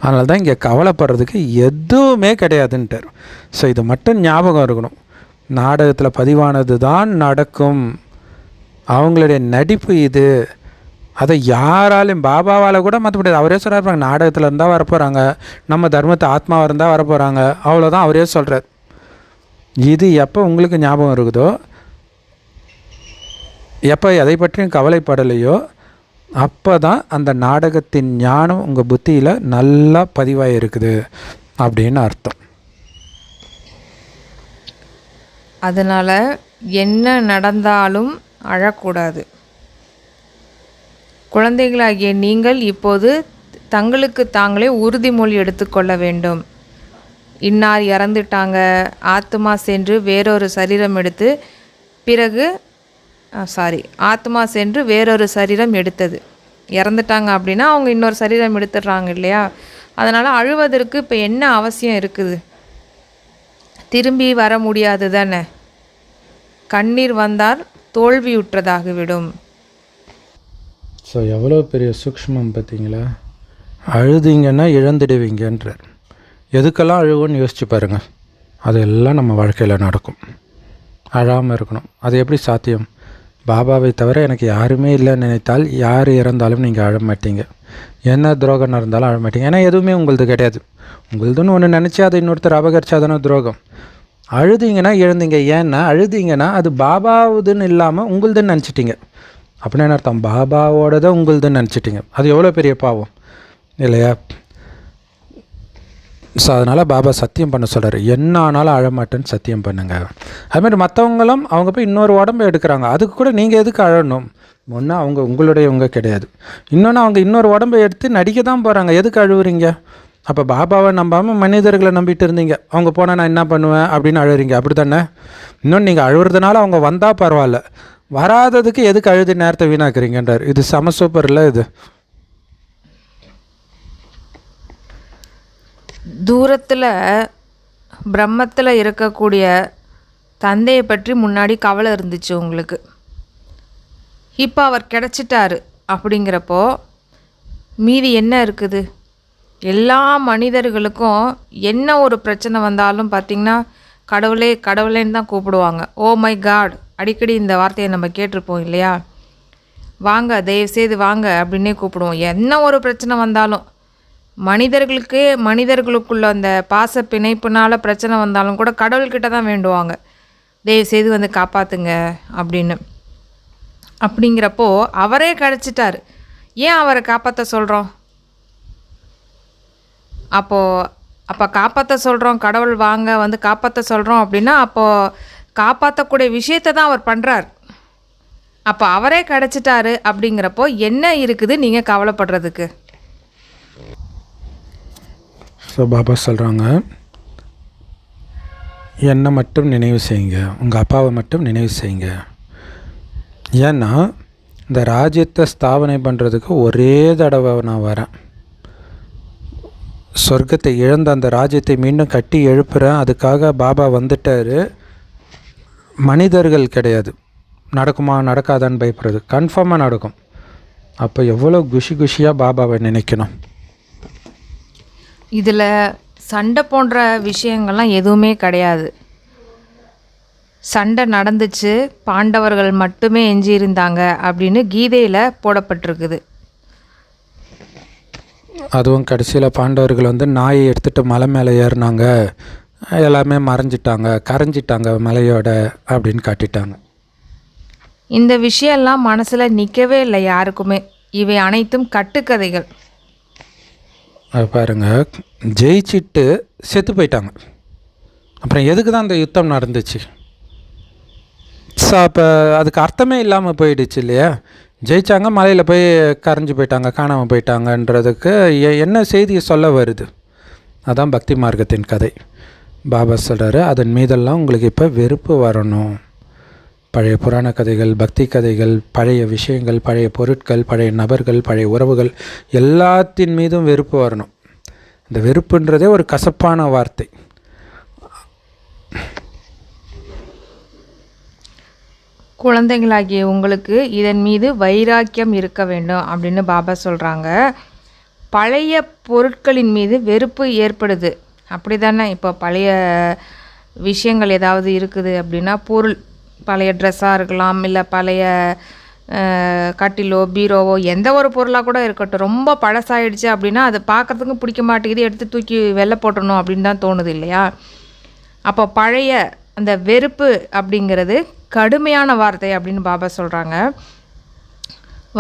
அதனால தான் இங்கே கவலைப்படுறதுக்கு எதுவுமே கிடையாதுன்ட்டார். ஸோ இது மட்டும் ஞாபகம் இருக்கணும். நாடகத்தில் பதிவானது தான் நடக்கும். அவங்களுடைய நடிப்பு இது. அதை யாராலையும் பாபாவால் கூட மாற்ற முடியாது. அவரே சொல்கிறார், நாடகத்தில் இருந்தால் வரப்போகிறாங்க, நம்ம தர்மத்தை ஆத்மாவாக இருந்தால் வரப்போகிறாங்க, அவ்வளோதான் அவரே சொல்கிறார். இது எப்போ உங்களுக்கு ஞாபகம் இருக்குதோ, எப்போ எதை பற்றியும் கவலைப்படலையோ, அப்போ தான் அந்த நாடகத்தின் ஞானம் உங்கள் புத்தியில் நல்லா பதிவாக இருக்குது அப்படின்னு அர்த்தம். அதனால் என்ன நடந்தாலும் அழக்கூடாது. குழந்தைகளாகிய நீங்கள் இப்போது தங்களுக்கு தாங்களே உறுதிமொழி எடுத்துக்கொள்ள வேண்டும். இன்னார் இறந்துட்டாங்க, ஆத்மா சென்று வேறொரு சரீரம் எடுத்து ஆத்மா சென்று வேறொரு சரீரம் எடுத்தது. இறந்துட்டாங்க அப்படின்னா அவங்க இன்னொரு சரீரம் எடுத்துடுறாங்க இல்லையா? அதனால் அழுவதற்கு இப்போ என்ன அவசியம் இருக்குது? திரும்பி வர முடியாது தானே. கண்ணீர் வந்தால் தோல்வியுற்றதாகிவிடும். ஸோ எவ்வளோ பெரிய சூக்ஷ்மம் பார்த்தீங்களா? அழுதிங்கன்னா இழந்துடுவீங்கன்றார். எதுக்கெல்லாம் அழுவோன்னு யோசிச்சு பாருங்கள். அதெல்லாம் நம்ம வாழ்க்கையில் நடக்கும். அழாமல் இருக்கணும். அது எப்படி சாத்தியம்? பாபாவை தவிர எனக்கு யாருமே இல்லைன்னு நினைத்தால் யார் இறந்தாலும் நீங்கள் அழ மாட்டீங்க. என்ன துரோகம் நடந்தாலும் அழ மாட்டீங்க. ஏன்னா எதுவுமே உங்களது கிடையாது. உங்களதுன்னு ஒன்று நினச்சி அதை இன்னொருத்தர் அபகரிச்சாதானே துரோகம். அழுதிங்கன்னா எழுந்தீங்க. ஏன்னா அழுதிங்கன்னா அது பாபாவுதுன்னு இல்லாமல் உங்களுதுன்னு நினச்சிட்டிங்க. அப்படின்னா என்ன அர்த்தம்? பாபாவோட தான் உங்களுதுன்னு நினச்சிட்டிங்க. அது எவ்வளோ பெரிய பாவம் இல்லையா? ஸோ அதனால் பாபா சத்தியம் பண்ண சொல்கிறார், என்ன ஆனாலும் அழமாட்டேன்னு சத்தியம் பண்ணுங்க. அதுமாதிரி மற்றவங்களும் அவங்க போய் இன்னொரு உடம்பு எடுக்கிறாங்க, அதுக்கு கூட நீங்கள் எதுக்கு அழணும்? ஒன்று அவங்க உங்களுடையவங்க கிடையாது, இன்னொன்று அவங்க இன்னொரு உடம்பை எடுத்து நடிக்க தான் போகிறாங்க, எதுக்கு அழுவுறீங்க? அப்போ பாபாவை நம்பாமல் மனிதர்களை நம்பிட்டு இருந்தீங்க, அவங்க போனால் நான் என்ன பண்ணுவேன் அப்படின்னு அழுகிறீங்க, அப்படி தானே? இன்னொன்று நீங்கள் அழுகிறதுனால அவங்க வந்தால் பரவாயில்ல, வராததுக்கு எதுக்கு அழுது நேரத்தை வீணாக்குறீங்கன்றார். இது செம சூப்பர் இல்லை? இது தூரத்தில் பிரம்மத்தில் இருக்கக்கூடிய தந்தையை பற்றி முன்னாடி கவலை இருந்துச்சு உங்களுக்கு, இப்போ அவர் கிடச்சிட்டாரு. அப்படிங்கிறப்போ மீதி என்ன இருக்குது? எல்லா மனிதர்களுக்கும் என்ன ஒரு பிரச்சனை வந்தாலும் பார்த்திங்கன்னா கடவுளே கடவுளேன்னு தான் கூப்பிடுவாங்க. ஓ மை காட், அடிக்கடி இந்த வார்த்தையை நம்ம கேட்டிருப்போம் இல்லையா? வாங்க, தயவுசெய்து வாங்க அப்படின்னே கூப்பிடுவோம். என்ன ஒரு பிரச்சனை வந்தாலும் மனிதர்களுக்குள்ள அந்த பாச பிணைப்புனால பிரச்சனை வந்தாலும் கூட கடவுள்கிட்ட தான் வேண்டுவாங்க, தயவுசெய்து வந்து காப்பாற்றுங்க அப்படின்னு. அப்படிங்கிறப்போ அவரே கிடச்சிட்டாரு, ஏன் அவரை காப்பாற்ற சொல்கிறோம்? அப்போ காப்பாற்ற சொல்கிறோம், கடவுள் வாங்க வந்து காப்பாற்ற சொல்கிறோம் அப்படின்னா அப்போது காப்பாற்றக்கூடிய விஷயத்தை தான் அவர் பண்ணுறார். அப்போ அவரே கிடச்சிட்டாரு அப்படிங்கிறப்போ என்ன இருக்குது நீங்கள் கவலைப்படுறதுக்கு? ஸோ பாபா சொல்கிறாங்க, என்னை மட்டும் நினைவு செய்யுங்க, உங்கள் அப்பாவை மட்டும் நினைவு செய்யுங்க. ஏன்னா இந்த ராஜ்யத்தை ஸ்தாபனை பண்ணுறதுக்கு ஒரே தடவை நான் வரேன், சொர்க்கத்தை இழந்த அந்த ராஜ்யத்தை மீண்டும் கட்டி எழுப்புகிறேன், அதுக்காக பாபா வந்துட்டார். மனிதர்கள் கிடையாது, நடக்குமா நடக்காதான்னு பயப்படுறது, கன்ஃபார்மாக நடக்கும். அப்போ எவ்வளோ குஷியாக பாபாவை நினைக்கணும். இதில் சண்டை போன்ற விஷயங்கள்லாம் எதுவுமே கிடையாது. சண்டை நடந்துச்சு, பாண்டவர்கள் மட்டுமே எஞ்சியிருந்தாங்க அப்படின்னு கீதையில் போடப்பட்டிருக்குது. அதுவும் கடைசியில் பாண்டவர்கள் வந்து நாயை எடுத்துகிட்டு மலை மேலே ஏறினாங்க, எல்லாமே கரைஞ்சிட்டாங்க மலையோட அப்படின்னு காட்டிட்டாங்க. இந்த விஷயம்லாம் மனசில் நிற்கவே இல்லை யாருக்குமே. இவை அனைத்தும் கட்டுக்கதைகள். அது பாருங்கள், ஜெயிச்சிட்டு செத்து போயிட்டாங்க, அப்புறம் எதுக்கு தான் அந்த யுத்தம் நடந்துச்சு? ஸோ அப்போ அதுக்கு அர்த்தமே இல்லாமல் போயிடுச்சு இல்லையா? ஜெயித்தாங்க, மலையில் போய் கரைஞ்சி போயிட்டாங்க, காணாமல் போயிட்டாங்கன்றதுக்கு என்ன செய்தியை சொல்ல வருது? அதான் பக்தி மார்க்கத்தின் கதை. பாபா சொல்கிறாரு, அதன் மீதெல்லாம் உங்களுக்கு இப்போ வெறுப்பு வரணும். பழைய புராண கதைகள், பக்தி கதைகள், பழைய விஷயங்கள், பழைய பொருட்கள், பழைய நபர்கள், பழைய உறவுகள் எல்லாத்தின் மீதும் வெறுப்பு வரணும். இந்த வெறுப்புன்றதே ஒரு கசப்பான வார்த்தை. குழந்தைகளாகிய உங்களுக்கு இதன் மீது வைராக்கியம் இருக்க வேண்டும் அப்படின்னு பாபா சொல்கிறாங்க. பழைய பொருட்களின் மீது வெறுப்பு ஏற்படுது, அப்படி தானே? இப்போ பழைய விஷயங்கள் ஏதாவது இருக்குது அப்படின்னா, பொருள் பழைய ட்ரெஸ்ஸாக இருக்கலாம், இல்லை பழைய கட்டிலோ பீரோவோ எந்த ஒரு பொருளாக கூட இருக்கட்டும், ரொம்ப பழசாயிடுச்சு அப்படின்னா அது பார்க்குறதுக்கும் பிடிக்க மாட்டேங்குது, எடுத்து தூக்கி வெளில போட்டணும் அப்படின்னு தான் தோணுது இல்லையா? அப்போ பழைய அந்த வெறுப்பு அப்படிங்கிறது கடுமையான வார்த்தை அப்படின்னு பாபா சொல்கிறாங்க.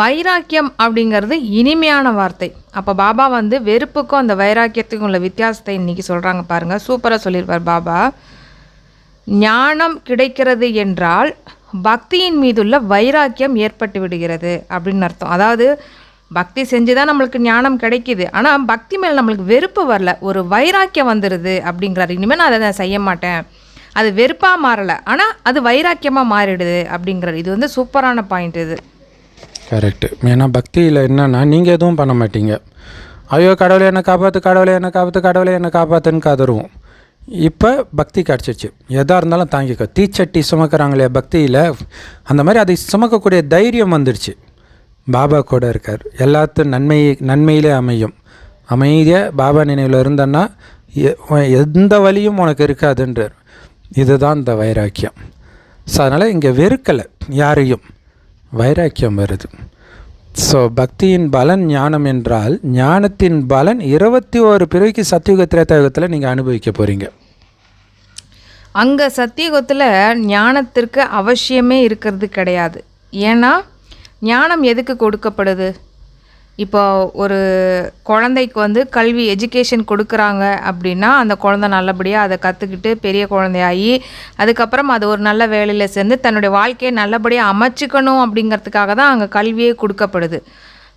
வைராக்கியம் அப்படிங்கிறது இனிமையான வார்த்தை. அப்போ பாபா வந்து வெறுப்புக்கும் அந்த வைராக்கியத்துக்கும் உள்ள வித்தியாசத்தை இன்றைக்கி சொல்கிறாங்க பாருங்கள், சூப்பராக சொல்லியிருப்பார் பாபா. ஞானம் கிடைக்கிறது என்றால் பக்தியின் மீதுள்ள வைராக்கியம் ஏற்பட்டு விடுகிறது அப்படின்னு அர்த்தம். அதாவது பக்தி செஞ்சு தான் நம்மளுக்கு ஞானம் கிடைக்கிது, ஆனால் பக்தி மேலே நம்மளுக்கு வெறுப்பு வரல, ஒரு வைராக்கியம் வந்துடுது அப்படிங்கிறாரு. இனிமேல் நான் அதை செய்ய மாட்டேன், அது வெறுப்பாக மாறலை, ஆனால் அது வைராக்கியமாக மாறிடுது அப்படிங்கிறார். இது வந்து சூப்பரான பாயிண்ட் இது. கரெக்டு. ஏன்னா பக்தியில் என்னென்னா நீங்கள் எதுவும் பண்ண மாட்டீங்க, ஐயோ கடவுளை என்னை காப்பாற்று, கடவுளை என்னை காப்பாற்று, கடவுளை என்னை காப்பாற்றுன்னு கதறுவோம். இப்போ பக்தி கிடச்சிச்சு, எதாக இருந்தாலும் தாங்கிக்க. தீச்சட்டி சுமக்கிறாங்களே பக்தியில், அந்த மாதிரி அதை சுமக்கக்கூடிய தைரியம் வந்துடுச்சு. பாபா கூட இருக்கார், எல்லாத்தையும் நன்மையிலே அமையும். அமைதியாக பாபா நினைவில் இருந்தன்னா எந்த வழியும் உனக்கு இருக்காதுன்றார். இதுதான் இந்த வைராக்கியம். ஸோ அதனால் இங்கே வெறுக்கலை யாரையும், வைராக்கியம் வருது. ஸோ பக்தியின் பலன் ஞானம் என்றால், ஞானத்தின் பலன் 21 பிறவிக்கு சத்தியுக திரேதாயுகத்தில் நீங்கள் அனுபவிக்க போகிறீங்க. அங்கே சத்தியுகத்தில் ஞானத்திற்கு அவசியமே இருக்கிறது கிடையாது. ஏன்னா ஞானம் எதுக்கு கொடுக்கப்படுது? இப்போ ஒரு குழந்தைக்கு வந்து கல்வி எஜுகேஷன் கொடுக்குறாங்க அப்படின்னா அந்த குழந்தை நல்லபடியாக அதை கற்றுக்கிட்டு பெரிய குழந்தையாகி அதுக்கப்புறம் அது ஒரு நல்ல வேலையில் சேர்ந்து தன்னுடைய வாழ்க்கையை நல்லபடியாக அமைச்சிக்கணும் அப்படிங்கிறதுக்காக தான் அங்கே கல்வியே கொடுக்கப்படுது.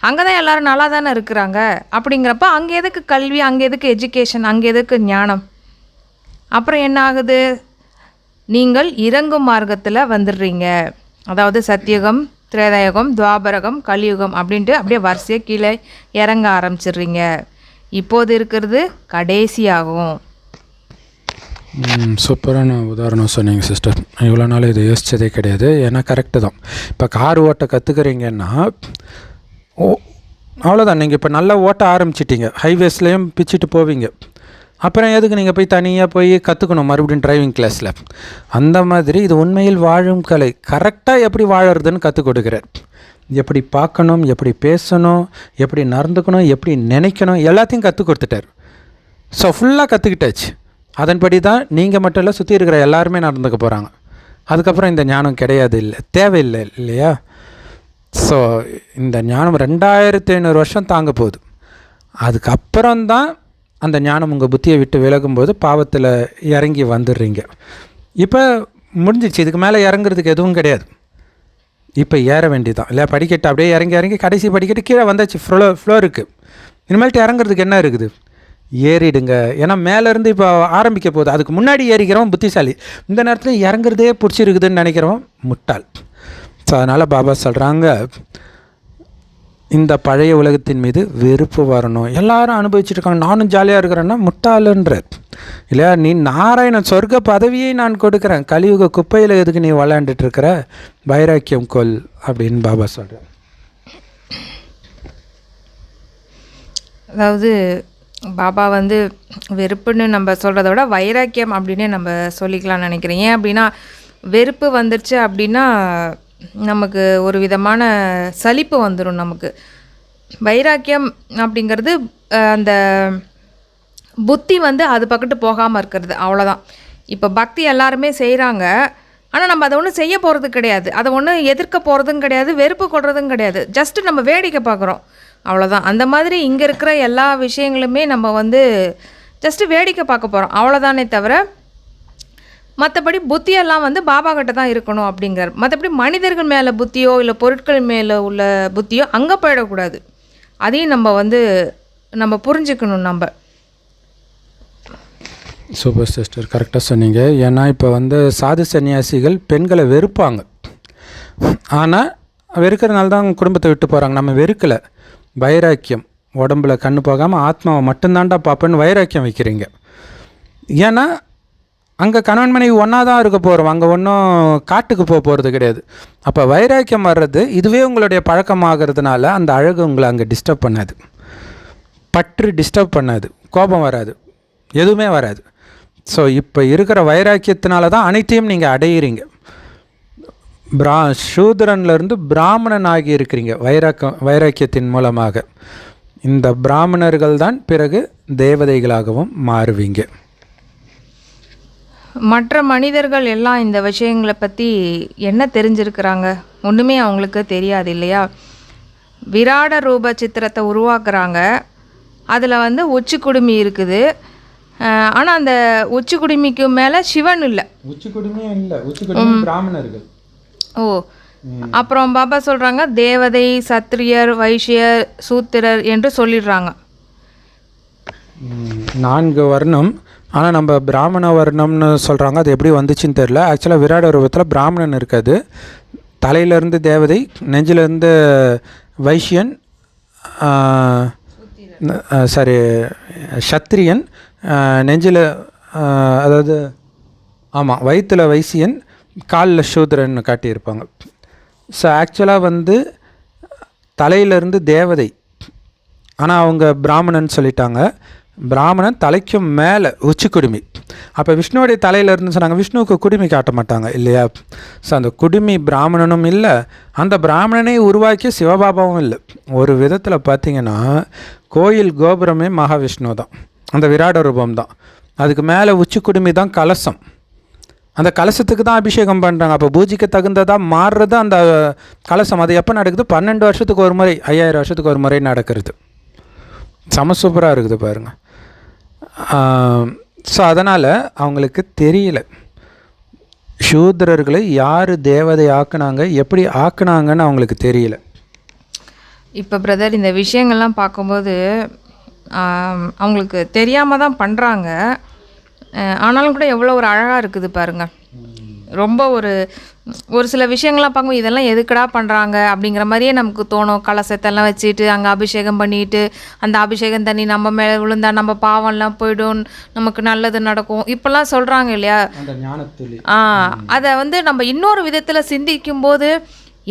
அங்கே தான் எல்லோரும் நல்லா தானே இருக்கிறாங்க. அப்படிங்கிறப்ப அங்கே எதுக்கு கல்வி, அங்கே எதுக்கு எஜுகேஷன், அங்கே எதுக்கு ஞானம்? அப்புறம் என்ன ஆகுது? நீங்கள் இறங்கும் மார்க்கத்தில் வந்துடுறீங்க. அதாவது சத்தியுகம், திரேதாயுகம், துவாபரகம், கலியுகம் அப்படின்ட்டு அப்படியே வரிசையாக கீழே இறங்க ஆரம்பிச்சிடுறீங்க. இப்போது இருக்கிறது கடைசியாகும். சூப்பரான உதாரணம் சொன்னீங்க சிஸ்டர். இவ்வளோ நாள் இது யோசித்ததே கிடையாது. ஏன்னா கரெக்டு தான். இப்போ கார் ஓட்ட கற்றுக்குறீங்கன்னா அவ்வளோதான். நீங்கள் இப்போ நல்லா ஓட்ட ஆரம்பிச்சிட்டிங்க, ஹைவேஸ்லேயும் பிச்சுட்டு போவீங்க. அப்புறம் எதுக்கு நீங்கள் போய் தனியாக போய் கற்றுக்கணும் மறுபடியும் டிரைவிங் கிளாஸில்? அந்த மாதிரி இது உண்மையில் வாழும் கலை. கரெக்டாக எப்படி வாழறதுன்னு கற்றுக் கொடுக்குறார். எப்படி பார்க்கணும், எப்படி பேசணும், எப்படி நடந்துக்கணும், எப்படி நினைக்கணும், எல்லாத்தையும் கற்றுக் கொடுத்துட்டார். ஸோ ஃபுல்லாக கற்றுக்கிட்டாச்சு. அதன்படி தான் நீங்கள் மட்டும் இல்லை, சுற்றி இருக்கிற எல்லாருமே நடந்துக்க போகிறாங்க. அதுக்கப்புறம் இந்த ஞானம் கிடையாது, இல்லை, தேவையில்லை இல்லையா? ஸோ இந்த ஞானம் 2500 வருஷம் தாங்க போகுது. அதுக்கப்புறம்தான் அந்த ஞானம் உங்கள் புத்தியை விட்டு விலகும்போது பாவத்தில் இறங்கி வந்துடுறீங்க. இப்போ முடிஞ்சிச்சு. இதுக்கு மேலே இறங்குறதுக்கு எதுவும் கிடையாது. இப்போ ஏற வேண்டியதான் இல்லை? படிக்கட்டு அப்படியே இறங்கி இறங்கி கடைசி படிக்கட்டு கீழே வந்தாச்சு. ஃப்ளோருக்கு இனிமேல்ட்டு இறங்குறதுக்கு என்ன இருக்குது? ஏறிடுங்க. ஏன்னா மேலேருந்து இப்போ ஆரம்பிக்க போகுது. அதுக்கு முன்னாடி ஏறிக்கிறவன் புத்திசாலி, இந்த நேரத்தில் இறங்குறதே பிடிச்சிருக்குதுன்னு நினைக்கிறவன் முட்டாள். ஸோ அதனால் பாபா சொல்கிறாங்க, இந்த பழைய உலகத்தின் மீது வெறுப்பு வரணும். எல்லாரும் அனுபவிச்சுட்டு இருக்காங்க, நானும் ஜாலியாக இருக்கிறேன்னா முட்டாளுன்ற இல்லையா? நீ நாராயணன் சொர்க்க பதவியை நான் கொடுக்குறேன், கலியுக குப்பையில் எதுக்கு நீ விளையாண்டுட்டு இருக்கிற? வைராக்கியம் கொல் அப்படின்னு பாபா சொல்கிறேன். அதாவது பாபா வந்து வெறுப்புன்னு நம்ம சொல்கிறத விட வைராக்கியம் அப்படின்னே நம்ம சொல்லிக்கலாம்னு நினைக்கிறேன். ஏன் அப்படின்னா வெறுப்பு வந்துருச்சு அப்படின்னா நமக்கு ஒரு விதமான சலிப்பு வந்துடும். நமக்கு வைராக்கியம் அப்படிங்கிறது அந்த புத்தி வந்து அது பக்கத்து போகாமல் இருக்கிறது, அவ்வளோதான். இப்போ பக்தி எல்லாருமே செய்கிறாங்க, ஆனால் நம்ம அதை ஒன்றும் செய்ய போகிறது கிடையாது, அதை ஒன்றும் எதிர்க்க போகிறதும் கிடையாது, வெறுப்பு கொள்றதும் கிடையாது. ஜஸ்ட்டு நம்ம வேடிக்கை பார்க்குறோம், அவ்வளோதான். அந்த மாதிரி இங்கே இருக்கிற எல்லா விஷயங்களுமே நம்ம வந்து ஜஸ்ட்டு வேடிக்கை பார்க்க போகிறோம், அவ்வளோதானே தவிர மற்றபடி புத்தியெல்லாம் வந்து பாபா கிட்ட தான் இருக்கணும் அப்படிங்கிறார். மற்றபடி மனிதர்கள் மேலே புத்தியோ இல்லை பொருட்கள் மேலே உள்ள புத்தியோ அங்கே போயிடக்கூடாது. அதையும் நம்ம வந்து நம்ம புரிஞ்சுக்கணும். நம்ம சூப்பர் சிஸ்டர், கரெக்டாக சொன்னீங்க. ஏன்னா இப்போ வந்து சாது சன்னியாசிகள் பெண்களை வெறுப்பாங்க, ஆனால் வெறுக்கிறதுனால தான் குடும்பத்தை விட்டு போகிறாங்க. நம்ம வெறுக்கலை, வைராக்கியம். உடம்புல கண்ணு போகாமல் ஆத்மாவை மட்டும்தான்டா பார்ப்பேன்னு வைராக்கியம் வைக்கிறீங்க. ஏன்னா அங்கே கணவன் மனைவி ஒன்றா தான் இருக்க போகிறோம், அங்கே ஒன்றும் காட்டுக்கு போகிறது கிடையாது. அப்போ வைராக்கியம் வர்றது இதுவே உங்களுடைய பழக்கமாகிறதுனால அந்த அழகு உங்களை அங்கே டிஸ்டர்ப் பண்ணாது, பற்று டிஸ்டர்ப் பண்ணாது, கோபம் வராது, எதுவுமே வராது. ஸோ இப்போ இருக்கிற வைராக்கியத்தினால தான் அனைத்தையும் நீங்கள் அடையிறீங்க. சூத்திரன்லேருந்து பிராமணன் ஆகி இருக்கிறீங்க வைராக்கியத்தின் மூலமாக. இந்த பிராமணர்கள் தான் பிறகு தேவதைகளாகவும் மாறுவீங்க. மற்ற மனிதர்கள் எல்லாம் இந்த விஷயங்களை பற்றி என்ன தெரிஞ்சிருக்கிறாங்க? ஒன்றுமே அவங்களுக்கு தெரியாது இல்லையா? விராட ரூப சித்திரத்தை உருவாக்குறாங்க, அதில் வந்து உச்சி குடுமி இருக்குது. ஆனால் அந்த உச்சி குடுமிக்கு மேலே சிவன் இல்லை. உச்சி குடுமியே இல்லை, உச்சி குடுமி பிராமணர்கள். ஓ, அப்புறம் பாபா சொல்கிறாங்க தேவதை, சத்திரியர், வைஷ்யர், சூத்திரர் என்று சொல்லிடுறாங்க. 4 வர்ணம். ஆனால் நம்ம பிராமண வர்ணம்னு சொல்கிறாங்க, அது எப்படி வந்துச்சுன்னு தெரில. ஆக்சுவலாக விராட ரூபத்தில் பிராமணன் இருக்காது. தலையிலேருந்து தேவதை, நெஞ்சிலேருந்து வைஷ்யன், சாரி சத்திரியன், நெஞ்சில் அதாவது ஆமாம் வயிற்றில் வைசியன், காலில் சூத்திரன் காட்டியிருப்பாங்க. ஸோ ஆக்சுவலாக வந்து தலையிலேருந்து தேவதை, ஆனால் அவங்க பிராமணன் சொல்லிட்டாங்க. பிராமணன் தலைக்கும் மேலே உச்சி குடுமி. அப்போ விஷ்ணுவோடைய தலையில் இருந்து சொன்னாங்க, விஷ்ணுவுக்கு குடுமி காட்ட மாட்டாங்க இல்லையா? ஸோ அந்த குடுமி பிராமணனும் இல்லை, அந்த பிராமணனை உருவாக்கிய சிவபாபாவும் இல்லை. ஒரு விதத்தில் பார்த்திங்கன்னா கோயில் கோபுரமே மகாவிஷ்ணு தான், அந்த விராட ரூபம் தான். அதுக்கு மேலே உச்சி குடுமி தான் கலசம். அந்த கலசத்துக்கு தான் அபிஷேகம் பண்ணுறாங்க. அப்போ பூஜைக்கு தகுந்ததாக மாறுறது அந்த கலசம். அது எப்போ நடக்குது? 12 வருஷத்துக்கு ஒரு முறை, 5000 வருஷத்துக்கு ஒரு முறை நடக்கிறது. செம சூப்பராக இருக்குது பாருங்கள். ஸோ அதனால் அவங்களுக்கு தெரியல சூத்திரர்களை யார் தேவதை ஆக்குனாங்க, எப்படி ஆக்குனாங்கன்னு அவங்களுக்கு தெரியல. இப்போ பிரதர் இந்த விஷயங்கள்லாம் பார்க்கும்போது அவங்களுக்கு தெரியாமல் தான் பண்ணுறாங்க. ஆனாலும் கூட எவ்வளோ ஒரு அழகாக இருக்குது பாருங்கள். ரொம்ப ஒரு சில விஷயங்கள்லாம் பார்க்கும்போது இதெல்லாம் எதுக்கடா பண்ணுறாங்க அப்படிங்கிற மாதிரியே நமக்கு தோணும். கலசத்தெல்லாம் வச்சுட்டு அங்கே அபிஷேகம் பண்ணிட்டு அந்த அபிஷேகம் தண்ணி நம்ம மேலே விழுந்தா நம்ம பாவம்லாம் போய்டும், நமக்கு நல்லது நடக்கும் இப்போல்லாம் சொல்கிறாங்க இல்லையா. அதை வந்து நம்ம இன்னொரு விதத்தில் சிந்திக்கும் போது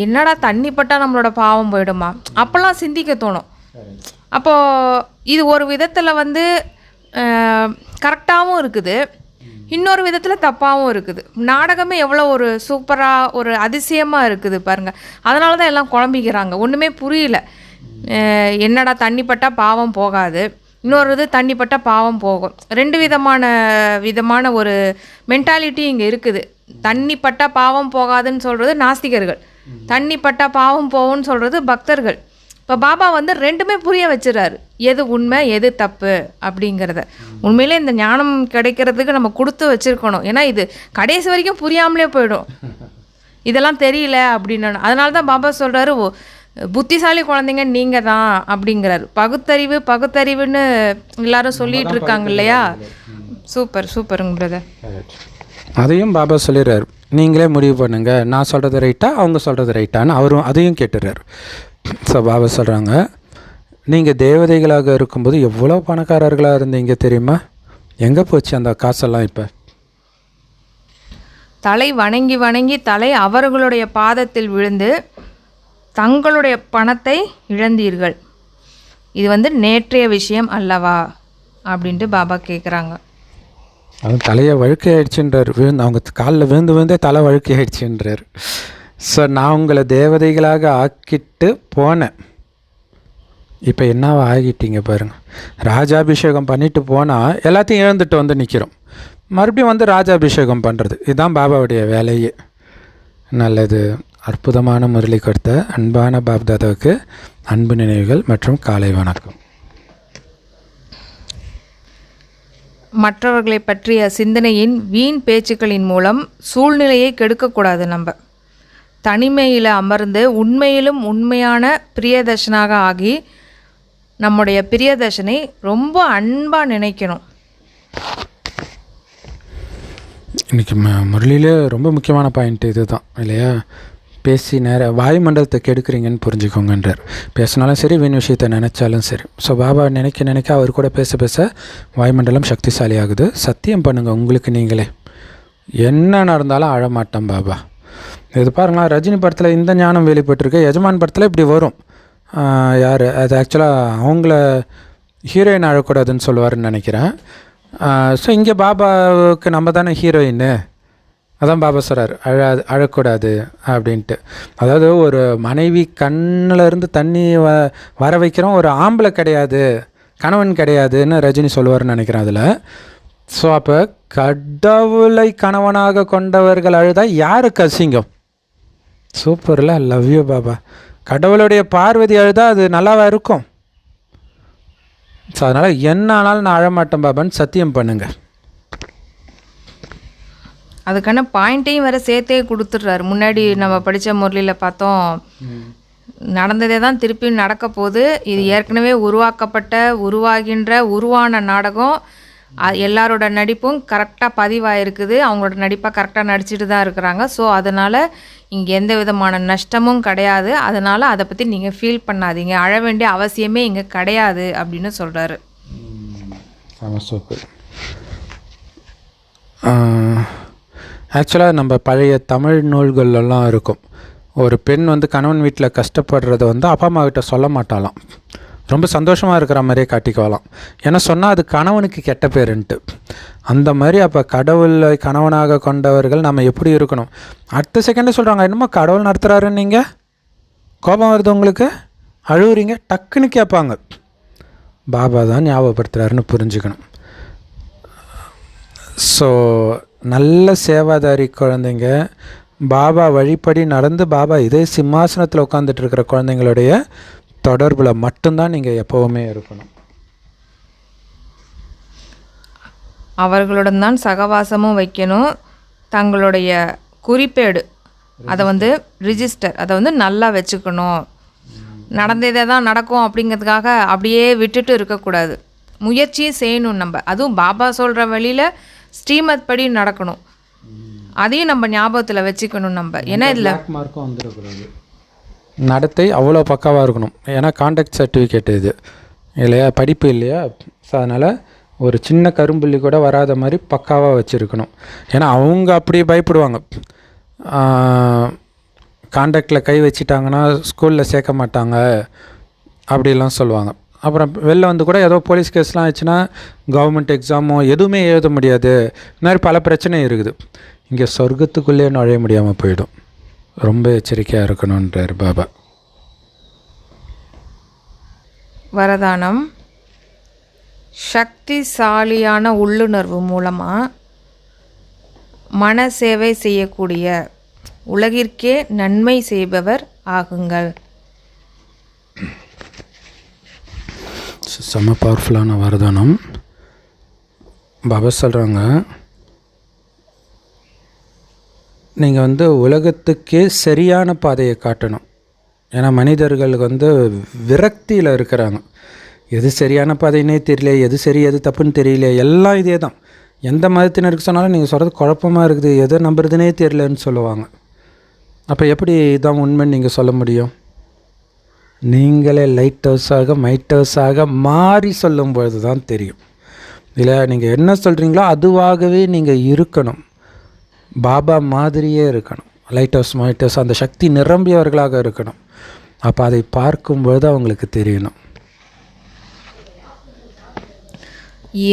என்னடா தண்ணி பட்டால் நம்மளோட பாவம் போயிடுமா அப்போல்லாம் சிந்திக்க தோணும். அப்போது இது ஒரு விதத்தில் வந்து கரெக்டாகவும் இருக்குது, இன்னொரு விதத்தில் தப்பாகவும் இருக்குது. நாடகமே எவ்வளோ ஒரு சூப்பராக ஒரு அதிசயமாக இருக்குது பாருங்கள். அதனால தான் எல்லாம் குழம்பிக்கிறாங்க, ஒன்றுமே புரியல. என்னடா தண்ணி பட்டால் பாவம் போகாது, இன்னொரு இது தண்ணி பட்டால் பாவம் போகும். ரெண்டு விதமான ஒரு மென்டாலிட்டி இங்கே இருக்குது. தண்ணி பட்டால் பாவம் போகாதுன்னு சொல்கிறது நாஸ்திகர்கள், தண்ணி பட்டால் பாவம் போகும்னு சொல்கிறது பக்தர்கள். இப்போ பாபா வந்து ரெண்டுமே புரிய வச்சுறாரு, எது உண்மை எது தப்பு அப்படிங்கிறத. உண்மையிலே இந்த ஞானம் கிடைக்கிறதுக்கு நம்ம கொடுத்து வச்சுருக்கணும். ஏன்னா இது கடைசி வரைக்கும் புரியாமலே போயிடும், இதெல்லாம் தெரியல அப்படின்னு. அதனால தான் பாபா சொல்கிறாரு, புத்திசாலி குழந்தைங்க நீங்கள் தான் அப்படிங்கிறாரு. பகுத்தறிவுன்னு எல்லாரும் சொல்லிகிட்டு இருக்காங்க இல்லையா. சூப்பருங்க பிரதர். அதையும் பாபா சொல்லிடுறாரு, நீங்களே முடிவு பண்ணுங்க, நான் சொல்கிறது ரைட்டா அவங்க சொல்கிறது ரைட்டான்னு அவரும் அதையும் கேட்டுடுறாரு. ஸோ பாபா சொல்கிறாங்க, நீங்கள் தேவதைகளாக இருக்கும்போது எவ்வளோ பணக்காரர்களாக இருந்தீங்க தெரியுமா, எங்கே போச்சு அந்த காசெல்லாம்? இப்போ தலை வணங்கி தலை அவர்களுடைய பாதத்தில் விழுந்து தங்களுடைய பணத்தை இழந்தீர்கள், இது வந்து நேற்றைய விஷயம் அல்லவா அப்படின்ட்டு பாபா கேட்குறாங்க. அவன் தலையை வழுக்கை ஆயிடுச்சுன்றார், அவங்க காலில் விழுந்தே தலை வழுக்கை ஆயிடுச்சுன்றார். ஸோ நான் உங்களை தேவதைகளாக ஆக்கிட்டு போனேன், இப்போ என்னவா ஆகிட்டீங்க பாருங்கள். ராஜாபிஷேகம் பண்ணிட்டு போனால் எல்லாத்தையும் இழந்துட்டு வந்து நிற்கிறோம், மறுபடியும் வந்து ராஜாபிஷேகம் பண்ணுறது, இதுதான் பாபாவுடைய வேலையே. நல்லது. அற்புதமான முரளி கொடுத்த அன்பான பாப்தாதாவுக்கு அன்பு நினைவுகள் மற்றும் காலை வணக்கம். மற்றவர்களை பற்றிய சிந்தனையின் வீண் பேச்சுக்களின் மூலம் சூழ்நிலையை கெடுக்கக்கூடாது. நம்ம தனிமையில் அமர்ந்து உண்மையிலும் உண்மையான பிரியதர்ஷனாக ஆகி நம்முடைய பிரியதர்ஷனை ரொம்ப அன்பாக நினைக்கணும். இன்றைக்கி முரளியில் ரொம்ப முக்கியமான பாயிண்ட் இது தான் இல்லையா. பேசி வாயுமண்டலத்தை கெடுக்குறீங்கன்னு புரிஞ்சுக்கோங்கன்றார். பேசினாலும் சரி, வீண் விஷயத்தை நினச்சாலும் சரி. ஸோ பாபா நினைக்க அவர் கூட பேச வாயுமண்டலம் சக்திசாலி ஆகுது. சத்தியம் பண்ணுங்கள் உங்களுக்கு நீங்களே, என்ன நடந்தாலும் அழமாட்டேன் பாபா. இது பாருங்களா, ரஜினி படத்தில் இந்த ஞானம் வெளிப்பட்டிருக்கு, எஜமான் படத்தில் இப்படி வரும். யார் அது ஆக்சுவலாக அவங்கள ஹீரோயின் அழக்கூடாதுன்னு சொல்லுவார்னு நினைக்கிறேன். ஸோ இங்கே பாபாவுக்கு நம்ம தானே ஹீரோயின்னு, அதான் பாபா சொல்கிறார் அழக்கூடாது அப்படின்ட்டு. அதாவது ஒரு மனைவி கண்ணில் இருந்து தண்ணி வர வைக்கிறோம், ஒரு ஆம்பளை கிடையாது, கணவன் கிடையாதுன்னு ரஜினி சொல்லுவார்னு நினைக்கிறேன் அதில். ஸோ அப்போ கடவுளை கணவனாக கொண்டவர்கள் அழுதால் யாருக்கு அசிங்கம்? சூப்பர்ல, லவ் யூ பாபா. கடவுளுடைய பார்வதி அழுதா அது நல்லாவா இருக்கும்? ஸோ அதனால் என்ன ஆனாலும் நான் அழமாட்டேன் பாபான்னு சத்தியம் பண்ணுங்க. அதுக்கான பாயிண்ட்டையும் வேறு சேர்த்தே கொடுத்துட்றாரு. முன்னாடி நம்ம படித்த முரளியில் பார்த்தோம், நடந்ததே தான் திருப்பி நடக்க போகுது. இது ஏற்கனவே உருவான நாடகம். எல்லாரோட நடிப்பும் கரெக்டாக பதிவாயிருக்குது, அவங்களோட நடிப்பாக கரெக்டாக நடிச்சிட்டு தான் இருக்கிறாங்க. ஸோ அதனால் இங்கே எந்த விதமான நஷ்டமும் கிடையாது. அதனால் அதை பற்றி நீங்கள் ஃபீல் பண்ணாதீங்க, அழ வேண்டிய அவசியமே இங்கே கிடையாது அப்படின்னு சொல்கிறாரு. சூப்பர். ஆக்சுவலாக நம்ம பழைய தமிழ் நூல்களெல்லாம் இருக்கும், ஒரு பெண் வந்து கணவன் வீட்டில் கஷ்டப்படுறத வந்து அப்பா அம்மா கிட்ட சொல்ல மாட்டாலாம், ரொம்ப சந்தோஷமாக இருக்கிற மாதிரியே காட்டிக்குவாலாம். ஏன்னா சொன்னால் அது கணவனுக்கு கெட்ட பேருன்ட்டு. அந்த மாதிரி அப்போ கடவுளை கணவனாக கொண்டவர்கள் நம்ம எப்படி இருக்கணும்? அடுத்த செகண்டே சொல்கிறாங்க, என்னமோ கடவுள் நடத்துகிறாருன்னு, நீங்கள் கோபம் வருது உங்களுக்கு, அழுவுறீங்க, டக்குன்னு கேட்பாங்க, பாபா தான் ஞாபகப்படுத்துகிறாருன்னு புரிஞ்சுக்கணும். ஸோ நல்ல சேவாதாரி குழந்தைங்க, பாபா வழிப்படி நடந்து பாபா இதே சிம்மாசனத்தில் உட்காந்துட்டு இருக்கிற குழந்தைங்களுடைய தொடர்பில் மட்டும்தான் நீங்கள் எப்போவுமே இருக்கணும். அவர்களுடன் தான் சகவாசமும் வைக்கணும். தங்களுடைய குறிப்பேடு அதை ரிஜிஸ்டர் அதை நல்லா வச்சுக்கணும். நடந்ததே தான் நடக்கும் அப்படிங்கிறதுக்காக அப்படியே விட்டுட்டு இருக்கக்கூடாது. முயற்சியும் செய்யணும் நம்ம. அதுவும் பாபா சொல்கிற வழியில் ஸ்ரீமத் படி நடக்கணும். அதையும் நம்ம ஞாபகத்தில் வச்சுக்கணும் நம்ம. ஏன்னா இதில் மார்க்கும் வந்துடக்கூடாது. நடத்தை அவ்வளோ பக்காவாக இருக்கணும். ஏன்னா கான்டாக்ட் சர்டிஃபிகேட் இது இல்லையா, படிப்பு இல்லையா. ஸோ அதனால் ஒரு சின்ன கரும்புள்ளி கூட வராத மாதிரி பக்காவாக வச்சுருக்கணும். ஏன்னா அவங்க அப்படியே பயப்படுவாங்க. கான்டாக்டில் கை வச்சிட்டாங்கன்னா ஸ்கூலில் சேர்க்க மாட்டாங்க அப்படிலாம் சொல்லுவாங்க. அப்புறம் வெளில வந்து கூட ஏதோ போலீஸ் கேஸ்லாம் ஆச்சுன்னா கவர்மெண்ட் எக்ஸாமோ எதுவுமே எழுத முடியாது. இந்த மாதிரி பல பிரச்சனை இருக்குது. இங்கே சொர்க்கத்துக்குள்ளே நுழைய முடியாமல் போயிடும். ரொம்ப எச்சரிக்கையாக இருக்கணுன்றார் பாபா. வரதானம் சக்திசாலியான உள்ளுணர்வு மூலமாக மன சேவை செய்யக்கூடிய உலகிற்கே நன்மை செய்பவர் ஆகுங்கள். செம்ம பவர்ஃபுல்லான வரதானம். பாபா சொல்கிறாங்க, நீங்கள் உலகத்துக்கே சரியான பாதையை காட்டணும். ஏன்னா மனிதர்களுக்கு விரக்தியில் இருக்கிறாங்க. எது சரியான பாதைன்னே தெரியல, எது சரி எது தப்புன்னு தெரியல, எல்லாம் இதே தான். எந்த மதத்தினருக்கு சொன்னாலும் நீங்கள் சொல்கிறது குழப்பமாக இருக்குது, எதை நம்புறதுனே தெரியலன்னு சொல்லுவாங்க. அப்போ எப்படி இதான் உண்மைன்னு நீங்கள் சொல்ல முடியும்? நீங்களே லைட் ஹவுஸாக மைட் ஹவுஸாக மாறி சொல்லும்பொழுது தான் தெரியும். இல்லை நீங்கள் என்ன சொல்கிறீங்களோ அதுவாகவே நீங்கள் இருக்கணும். பாபா மாதிரியே இருக்கணும். லைட் ஹவுஸ் மைட் ஹவுஸ் அந்த சக்தி நிரம்பியவர்களாக இருக்கணும். அப்போ அதை பார்க்கும்பொழுது அவங்களுக்கு தெரியணும்.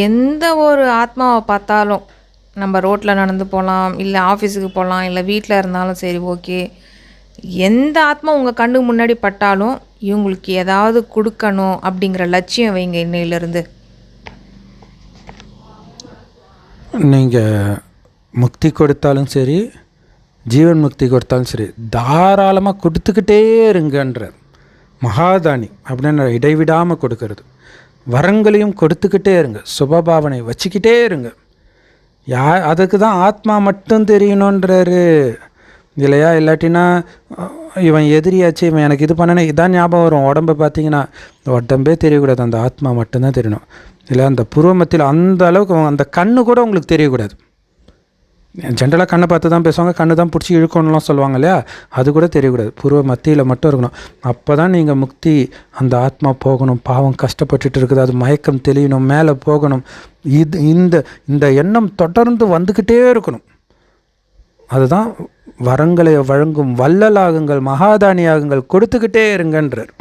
எந்த ஒரு ஆத்மாவை பார்த்தாலும் நம்ம ரோட்டில் நடந்து போகலாம், இல்லை ஆஃபீஸுக்கு போகலாம், இல்லை வீட்டில் இருந்தாலும் சரி, ஓகே. எந்த ஆத்மா உங்கள் கண்ணுக்கு முன்னாடி பட்டாலும் இவங்களுக்கு ஏதாவது கொடுக்கணும் அப்படிங்கிற லட்சியம் வைங்க. இன்னையிலேருந்து நீங்கள் முக்தி கொடுத்தாலும் சரி, ஜீவன் முக்தி கொடுத்தாலும் சரி, தாராளமாக கொடுத்துக்கிட்டே இருங்கன்றார். மகாதானி அப்படின்னு இடைவிடாமல் கொடுக்கறது. வரங்களையும் கொடுத்துக்கிட்டே இருங்க. சுபபாவனை வச்சுக்கிட்டே இருங்க. அதுக்கு தான் ஆத்மா மட்டும் தெரியணுன்றாரு இல்லையா. இல்லாட்டினா இவன் எதிரியாச்சு, இவன் எனக்கு இது பண்ணனே இதான் ஞாபகம் வரும். உடம்பை பார்த்தீங்கன்னா உடம்பே தெரியக்கூடாது, அந்த ஆத்மா மட்டும்தான் தெரியணும். இல்லை அந்த புருவமத்தில் அந்த அளவுக்கு அந்த கண்ணு கூட உங்களுக்கு தெரியக்கூடாது. ஜென்ரலாக கண்ணை பார்த்து தான் பேசுவாங்க, கண்ணு தான் பிடிச்சி இழுக்கணும்லாம் சொல்லுவாங்க இல்லையா. அது கூட தெரியக்கூடாது, புருவ மத்தியில் மட்டும் இருக்கணும். அப்போ தான் நீங்கள் முக்தி, அந்த ஆத்மா போகணும், பாவம் கஷ்டப்பட்டுட்டு இருக்குது, அது மயக்கம் தெளியணும், மேலே போகணும். இந்த எண்ணம் தொடர்ந்து வந்துக்கிட்டே இருக்கணும். அதுதான் வரங்களை வழங்கும் வள்ளலாகுங்கள், மகாதானியாகுங்கள், கொடுத்துக்கிட்டே இருங்கன்றார்.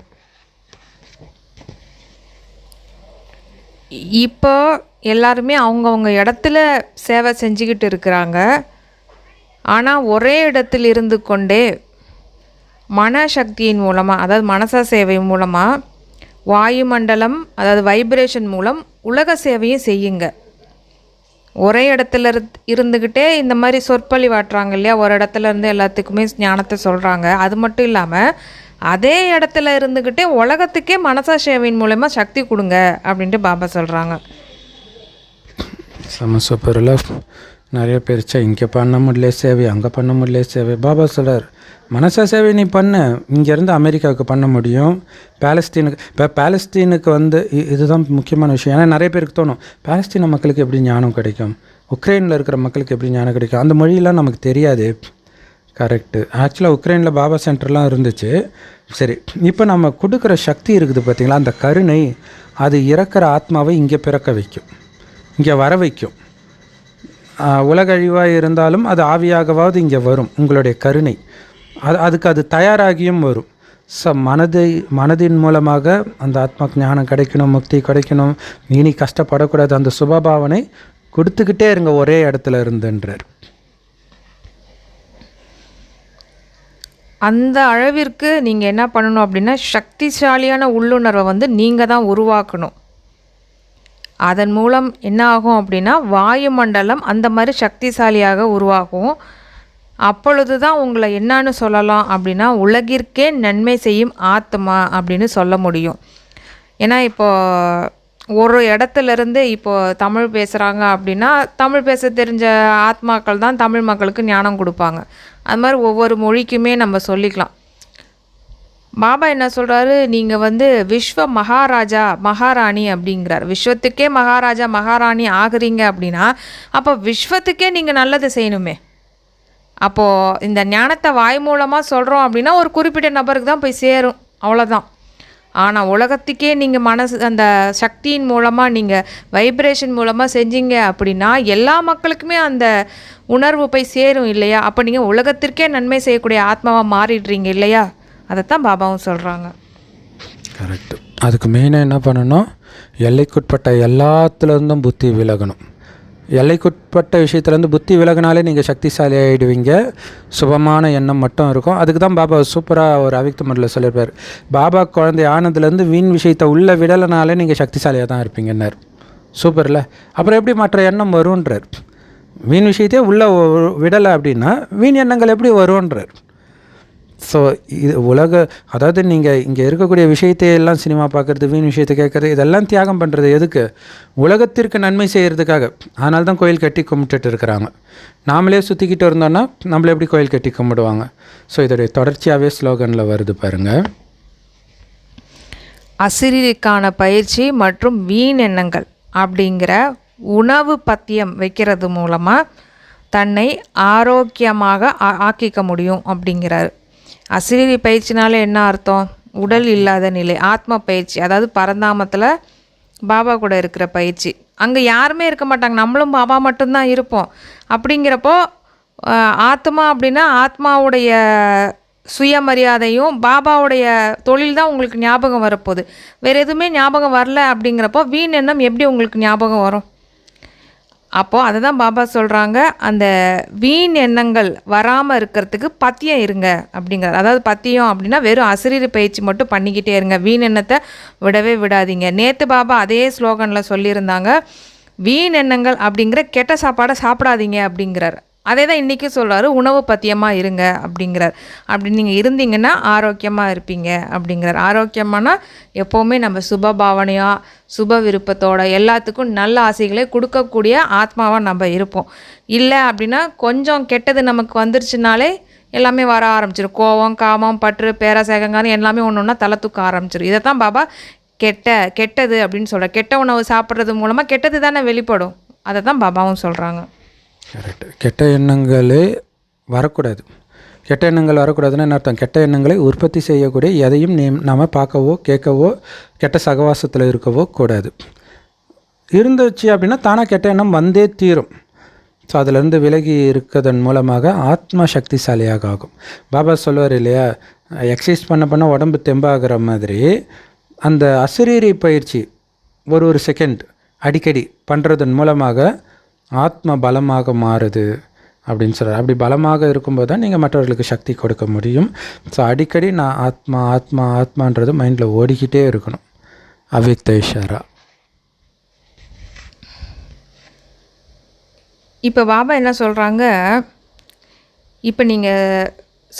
இப்போ எல்லாருமே அவங்கவுங்க இடத்துல சேவை செஞ்சுக்கிட்டு இருக்கிறாங்க. ஆனால் ஒரே இடத்தில் இருந்து கொண்டே மனசக்தியின் மூலமாக, அதாவது மனச சேவை மூலமாக, வாயுமண்டலம் அதாவது வைப்ரேஷன் மூலம் உலக சேவையும் செய்யுங்க. ஒரே இடத்துல இருந்துக்கிட்டே இந்த மாதிரி சொற்பொழிவாட்டுறாங்க இல்லையா, ஒரு இடத்துல இருந்து எல்லாத்துக்குமே ஞானத்தை சொல்கிறாங்க. அது மட்டும் இல்லாமல் அதே இடத்துல இருந்துக்கிட்டே உலகத்துக்கே மனசா சேவையின் மூலமா சக்தி கொடுங்க அப்படின்ட்டு பாபா சொல்கிறாங்க. சூப்பரில் நிறைய பேர் இங்கே பண்ண முடியல சேவை, அங்கே பண்ண முடியல சேவை. பாபா சொல்கிறார், மனசா சேவை நீ பண்ண, இங்கேருந்து அமெரிக்காவுக்கு பண்ண முடியும், பாலஸ்தீனுக்கு. இப்போ பாலஸ்தீனுக்கு இதுதான் முக்கியமான விஷயம். ஏன்னா நிறைய பேருக்கு தோணும், பாலஸ்தீன மக்களுக்கு எப்படி ஞானம் கிடைக்கும், உக்ரைனில் இருக்கிற மக்களுக்கு எப்படி ஞானம் கிடைக்கும், அந்த மொழியெல்லாம் நமக்கு தெரியாது. கரெக்டு. ஆக்சுவலாக உக்ரைனில் பாபா சென்டர்லாம் இருந்துச்சு. சரி, இப்போ நம்ம கொடுக்குற சக்தி இருக்குது பார்த்திங்களா, அந்த கருணை, அது இறக்குற ஆத்மாவை இங்கே பிறக்க வைக்கும், இங்கே வர வைக்கும். உலக அழிவாக இருந்தாலும் அது ஆவியாகவாவது இங்கே வரும். உங்களுடைய கருணை அதுக்கு அது தயாராகியும் வரும். மனதின் மூலமாக அந்த ஆத்மாக்கு ஞானம் கிடைக்கணும், முக்தி கிடைக்கணும், இனி கஷ்டப்படக்கூடாது, அந்த சுபபாவனை கொடுத்துக்கிட்டே இருங்க ஒரே இடத்துல இருந்துன்றார். அந்த அளவிற்கு நீங்கள் என்ன பண்ணணும் அப்படின்னா, சக்திசாலியான உள்ளுணர்வை நீங்கள் தான் உருவாக்கணும். அதன் மூலம் என்ன ஆகும் அப்படின்னா வாயுமண்டலம் அந்த மாதிரி சக்திசாலியாக உருவாகும். அப்பொழுது தான் உங்களை என்னன்னு சொல்லலாம் அப்படின்னா உலகிற்கே நன்மை செய்யும் ஆத்மா அப்படின்னு சொல்ல முடியும். ஏன்னா இப்போது ஒரு இடத்துலேருந்து இப்போது தமிழ் பேசுகிறாங்க அப்படின்னா தமிழ் பேச தெரிஞ்ச ஆத்மாக்கள் தான் தமிழ் மக்களுக்கு ஞானம் கொடுப்பாங்க. அது மாதிரி ஒவ்வொரு மொழிக்குமே நம்ம சொல்லிக்கலாம். பாபா என்ன சொல்கிறாரு, நீங்கள் விஸ்வ மகாராஜா மகாராணி அப்படிங்கிறார். விஸ்வத்துக்கே மகாராஜா மகாராணி ஆகுறீங்க அப்படின்னா அப்போ விஸ்வத்துக்கே நீங்கள் நல்லது செய்யணுமே. அப்போது இந்த ஞானத்தை வாய் மூலமாக சொல்கிறோம் அப்படின்னா ஒரு குறிப்பிட்ட நபருக்கு தான் போய் சேரும், அவ்வளோதான். ஆனால் உலகத்துக்கே நீங்கள் மனசு அந்த சக்தியின் மூலமாக நீங்கள் வைப்ரேஷன் மூலமாக செஞ்சீங்க அப்படின்னா எல்லா மக்களுக்குமே அந்த உணர்வு போய் சேரும் இல்லையா? அப்போ நீங்கள் உலகத்திற்கே நன்மை செய்யக்கூடிய ஆத்மாவாக மாறிடுறீங்க இல்லையா? அதைத்தான் பாபாவும் சொல்கிறாங்க. கரெக்டு. அதுக்கு மெயினாக என்ன பண்ணணும், எல்லைக்குட்பட்ட எல்லாத்துலேருந்தும் புத்தி விலகணும். எல்லைக்குட்பட்ட விஷயத்துலேருந்து புத்தி விலகினாலே நீங்கள் சக்திசாலி ஆகிடுவீங்க. சுபமான எண்ணம் மட்டும் இருக்கும். அதுக்கு தான் பாபா சூப்பராக ஒரு அவிக்த முறையில் சொல்லியிருப்பார். பாபா குழந்தை ஆனதுலேருந்து வீண் விஷயத்தை உள்ளே விடலைனாலே நீங்கள் சக்திசாலியாக தான் இருப்பீங்கன்னார். சூப்பரில். அப்புறம் எப்படி மற்ற எண்ணம் வருன்றார். வீண் விஷயத்தையே உள்ளே விடலை அப்படின்னா வீண் எண்ணங்கள் எப்படி வருன்றார். ஸோ இது அதாவது நீங்கள் இங்கே இருக்கக்கூடிய விஷயத்தையெல்லாம் சினிமா பார்க்குறது, வீண் விஷயத்தை கேட்குறது, இதெல்லாம் தியாகம் பண்ணுறது எதுக்கு? உலகத்திற்கு நன்மை செய்கிறதுக்காக. அதனால தான் கோயில் கட்டி கும்பிட்டுட்டு இருக்கிறாங்க. நாமளே சுற்றிக்கிட்டு இருந்தோன்னா நம்மளே எப்படி கோயில் கட்டி கும்பிடுவாங்க? ஸோ இதோடைய தொடர்ச்சியாகவே ஸ்லோகனில் வருது பாருங்கள். அசிரிக்கான பயிற்சி மற்றும் வீண் எண்ணங்கள் அப்படிங்கிற உணவு பத்தியம் வைக்கிறது மூலமாக தன்னை ஆரோக்கியமாக ஆக்கிக்க முடியும் அப்படிங்கிறாரு. அசிரி பயிற்சினால என்ன அர்த்தம்? உடல் இல்லாத நிலை, ஆத்ம பயிற்சி. அதாவது பரந்தாமத்தில் பாபா கூட இருக்கிற பயிற்சி. அங்கே யாருமே இருக்க மாட்டாங்க, நம்மளும் பாபா மட்டும்தான் இருப்போம். அப்படிங்கிறப்போ ஆத்மா அப்படின்னா ஆத்மாவுடைய சுயமரியாதையும் பாபாவுடைய தொழில் தான் உங்களுக்கு ஞாபகம் வரப்போகுது. வேறு எதுவுமே ஞாபகம் வரல அப்படிங்கிறப்போ வீண் எண்ணம் எப்படி உங்களுக்கு ஞாபகம் வரும்? அப்போது அதை தான் பாபா சொல்கிறாங்க, அந்த வீண் எண்ணங்கள் வராமல் இருக்கிறதுக்கு பத்தியம் இருங்க அப்படிங்கிறார். அதாவது பத்தியம் அப்படின்னா வெறும் அசிரீரி பயிற்சி மட்டும் பண்ணிக்கிட்டே இருங்க, வீண் எண்ணத்தை விடவே விடாதீங்க. நேற்று பாபா அதே ஸ்லோகனில் சொல்லியிருந்தாங்க, வீண் எண்ணங்கள் அப்படிங்கிற கெட்ட சாப்பாடை சாப்பிடாதீங்க அப்படிங்கிறார். அதே தான் இன்றைக்கும் சொல்கிறாரு, உணவு பத்தியமாக இருங்க அப்படிங்கிறார். அப்படி நீங்கள் இருந்தீங்கன்னா ஆரோக்கியமாக இருப்பீங்க அப்படிங்கிறார். ஆரோக்கியமானா எப்போவுமே நம்ம சுப பாவனையாக சுப விருப்பத்தோட எல்லாத்துக்கும் நல்ல ஆசைகளை கொடுக்கக்கூடிய ஆத்மாவாக நம்ம இருப்போம். இல்லை அப்படின்னா கொஞ்சம் கெட்டது நமக்கு வந்துருச்சுனாலே எல்லாமே வர ஆரம்பிச்சிடும். கோபம், காமம், பற்று, பேராசேகங்கான்னு எல்லாமே ஒன்று ஒன்றா தலை தூக்க ஆரம்பிச்சிடும். இதை தான் பாபா கெட்டது அப்படின்னு சொல்கிறார். கெட்ட உணவு சாப்பிட்றது மூலமாக கெட்டது தானே வெளிப்படும். அதை தான் பாபாவும் சொல்கிறாங்க. கரெக்டு. கெட்ட எண்ணங்களே வரக்கூடாது. கெட்ட எண்ணங்கள் வரக்கூடாதுன்னு என்ன அர்த்தம்? கெட்ட எண்ணங்களை உற்பத்தி செய்யக்கூடிய எதையும் நாம் பார்க்கவோ கேட்கவோ கெட்ட சகவாசத்தில் இருக்கவோ கூடாது. இருந்துச்சு அப்படின்னா தானாக கெட்ட எண்ணம் வந்தே தீரும். ஸோ அதிலேருந்து விலகி இருக்கிறதன் மூலமாக ஆத்மா சக்திசாலியாக ஆகும். பாபா சொல்லுவார் இல்லையா, எக்ஸசைஸ் பண்ண உடம்பு தெம்பாகிற மாதிரி அந்த அசிரீரி பயிற்சி ஒரு செகண்ட் அடிக்கடி பண்ணுறதன் மூலமாக ஆத்ம பலமாக மாறுது அப்படின்னு சொல்கிறார். அப்படி பலமாக இருக்கும்போது தான் நீங்கள் மற்றவர்களுக்கு சக்தி கொடுக்க முடியும். ஸோ அடிக்கடி நான் ஆத்மா ஆத்மா ஆத்மான்றது மைண்டில் ஓடிக்கிட்டே இருக்கணும். அவ்யக்த இஷாரா. இப்போ பாபா என்ன சொல்கிறாங்க, இப்போ நீங்கள்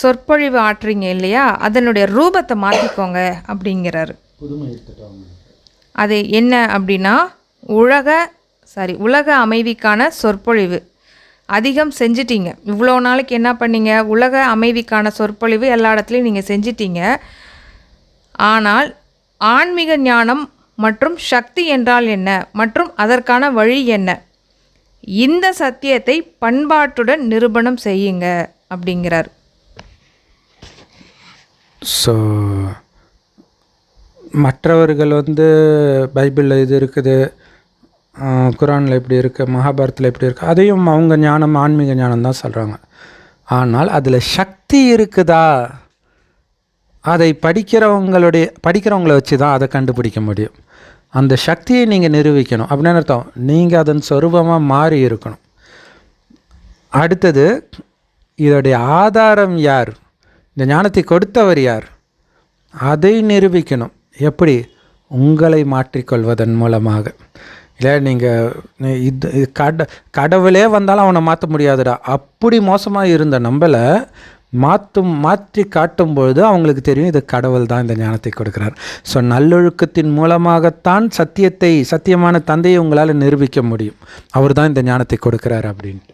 சொற்பொழிவு ஆற்றுறீங்க இல்லையா, அதனுடைய ரூபத்தை மாற்றிக்கோங்க அப்படிங்கிறாரு. அது என்ன அப்படின்னா உலக அமைதிக்கான சொற்பொழிவு அதிகம் செஞ்சிட்டீங்க. இவ்வளோ நாளைக்கு என்ன பண்ணீங்க? உலக அமைதிக்கான சொற்பொழிவு எல்லா இடத்துலையும் நீங்கள் செஞ்சிட்டீங்க. ஆனால் ஆன்மீக ஞானம் மற்றும் சக்தி என்றால் என்ன மற்றும் அதற்கான வழி என்ன, இந்த சத்தியத்தை பண்பாட்டுடன் நிரூபணம் செய்யுங்க அப்படிங்கிறார். ஸோ மற்றவர்கள் பைபிளில் இது இருக்குது, குரானில் எப்படி இருக்குது, மகாபாரத்தில் எப்படி இருக்குது, அதையும் அவங்க ஞானம் ஆன்மீக ஞானம் தான் சொல்கிறாங்க. ஆனால் அதில் சக்தி இருக்குதா, அதை படிக்கிறவங்கள வச்சு தான் அதை கண்டுபிடிக்க முடியும். அந்த சக்தியை நீங்கள் நிரூபிக்கணும். அப்படின்னு அர்த்தம், நீங்கள் அதன் சொரூபமாக மாறி இருக்கணும். அடுத்தது, இதோடைய ஆதாரம் யார், இந்த ஞானத்தை கொடுத்தவர் யார், அதை நிரூபிக்கணும். எப்படி? உங்களை மாற்றிக்கொள்வதன் மூலமாக. இல்லை நீங்கள் இது கடவுளே வந்தாலும் அவனை மாற்ற முடியாதுடா. அப்படி மோசமாக இருந்த நம்மளை மாற்றி காட்டும்பொழுது அவங்களுக்கு தெரியும் இது கடவுள் தான் இந்த ஞானத்தை கொடுக்குறார். ஸோ நல்லொழுக்கத்தின் மூலமாகத்தான் சத்தியமான தந்தையை உங்களால் நிரூபிக்க முடியும். அவர் தான் இந்த ஞானத்தை கொடுக்குறார் அப்படின்ட்டு.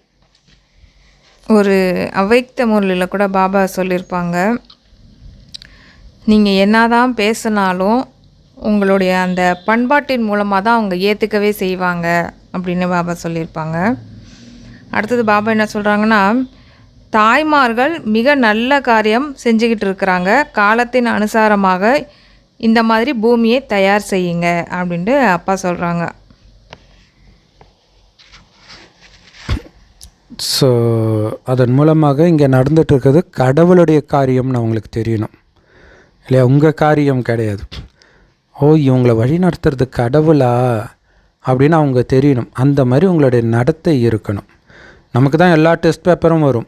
ஒரு அவைக்த முரளியில் கூட பாபா சொல்லியிருப்பாங்க, நீங்கள் என்னதான் பேசினாலும் உங்களுடைய அந்த பண்பாட்டின் மூலமாக தான் அவங்க ஏற்றுக்கவே செய்வாங்க அப்படின்னு பாபா சொல்லியிருப்பாங்க. அடுத்தது பாபா என்ன சொல்கிறாங்கன்னா, தாய்மார்கள் மிக நல்ல காரியம் செஞ்சுக்கிட்டு இருக்கிறாங்க, காலத்தின் அனுசாரமாக இந்த மாதிரி பூமியை தயார் செய்யுங்க அப்படின்ட்டு அப்பா சொல்கிறாங்க. ஸோ அதன் மூலமாக இங்கே நடந்துட்டு இருக்கிறது கடவுளுடைய காரியம்னு அவங்களுக்கு தெரியணும் இல்லையா, உங்கள் காரியம் கிடையாது. ஓ, இவங்களை வழி நடத்துறது கடவுளா அப்படின்னு அவங்க தெரியணும். அந்த மாதிரி உங்களுடைய நடத்தை இருக்கணும். நமக்கு தான் எல்லா டெஸ்ட் பேப்பரும் வரும்,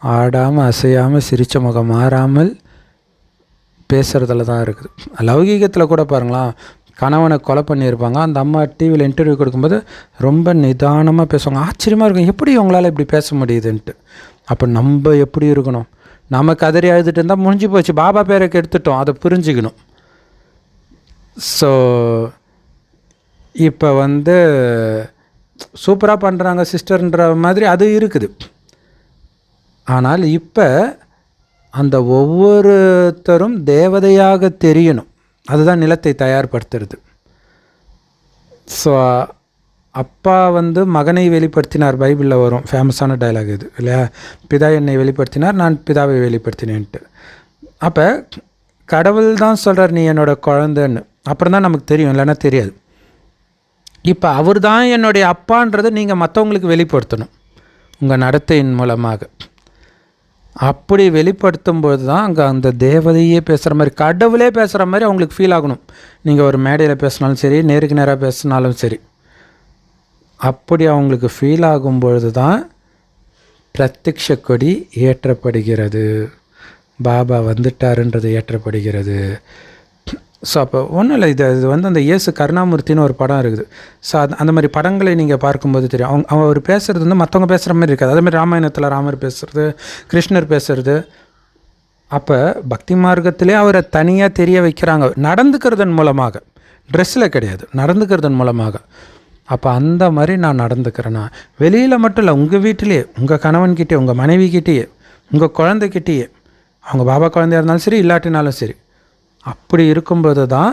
ஆடாமல் அசையாமல் சிரித்த முகம் மாறாமல் பேசுகிறதுல தான் இருக்குது. லௌகீகத்தில் கூட பாருங்களா, கணவனை கொலை பண்ணியிருப்பாங்க, அந்த அம்மா டிவியில் இன்டர்வியூ கொடுக்கும்போது ரொம்ப நிதானமாக பேசுவாங்க. ஆச்சரியமாக இருக்கும், எப்படி இவங்களால் இப்படி பேச முடியுதுன்ட்டு. அப்போ நம்ம எப்படி இருக்கணும்? நம்ம கதறி அழுதுட்டு இருந்தால் முடிஞ்சு போச்சு, பாபா பேரை எடுத்துட்டோம், அதை புரிஞ்சுக்கணும். ஸோ இப்போ சூப்பராக பண்ணுறாங்க சிஸ்டர்ன்ற மாதிரி அது இருக்குது. ஆனால் இப்போ அந்த ஒவ்வொருத்தரும் தேவதையாக தெரியணும். அதுதான் நிலத்தை தயார்படுத்துறது. ஸோ அப்பா மகனை வெளிப்படுத்தினார், பைபிளில் வரும் ஃபேமஸான டைலாக் இது இல்லையா, பிதா என்னை வெளிப்படுத்தினார், நான் பிதாவை வெளிப்படுத்தினேன்ட்டு. அப்போ கடவுள் தான் சொல்கிறார், நீ என்னோடய குழந்தைன்னு. அப்புறம் தான் நமக்கு தெரியும், இல்லைன்னா தெரியாது. இப்போ அவர் தான் என்னுடைய அப்பான்றதை நீங்கள் மற்றவங்களுக்கு வெளிப்படுத்தணும் உங்கள் நடத்தையின் மூலமாக. அப்படி வெளிப்படுத்தும்போது தான் அங்கே அந்த தேவதையே பேசுகிற மாதிரி, கடவுளே பேசுகிற மாதிரி அவங்களுக்கு ஃபீல் ஆகணும். நீங்கள் ஒரு மேடையில் பேசினாலும் சரி, நேருக்கு நேராக பேசினாலும் சரி, அப்படி அவங்களுக்கு ஃபீல் ஆகும்பொழுது தான் பிரத்யக்ஷ கொடி ஏற்றப்படுகிறது, பாபா வந்துட்டாருன்றது ஏற்றப்படுகிறது. ஸோ அப்போ ஒன்றும் இல்லை, இது அந்த இயேசு கருணாமூர்த்தின்னு ஒரு படம் இருக்குது. ஸோ அந்த மாதிரி படங்களை நீங்கள் பார்க்கும்போது தெரியும், அவர் பேசுகிறது மற்றவங்க பேசுகிற மாதிரி இருக்காது. அதேமாதிரி ராமாயணத்தில் ராமர் பேசுகிறது, கிருஷ்ணர் பேசுகிறது. அப்போ பக்தி மார்க்கத்திலே அவரை தனியாக தெரிய வைக்கிறாங்க, நடந்துக்கிறதன் மூலமாக, ட்ரெஸ்ஸில் கிடையாது, நடந்துக்கிறதன் மூலமாக. அப்போ அந்த மாதிரி நான் நடந்துக்கிறேன்னா வெளியில் மட்டும் இல்லை, உங்கள் வீட்டிலேயே, உங்கள் கணவன்கிட்டே, உங்கள் மனைவிக்கிட்டேயே, உங்கள் குழந்தைகிட்டேயே, அவங்க பாபா குழந்தையாக இருந்தாலும் சரி, இல்லாட்டினாலும் சரி, அப்படி இருக்கும்போது தான்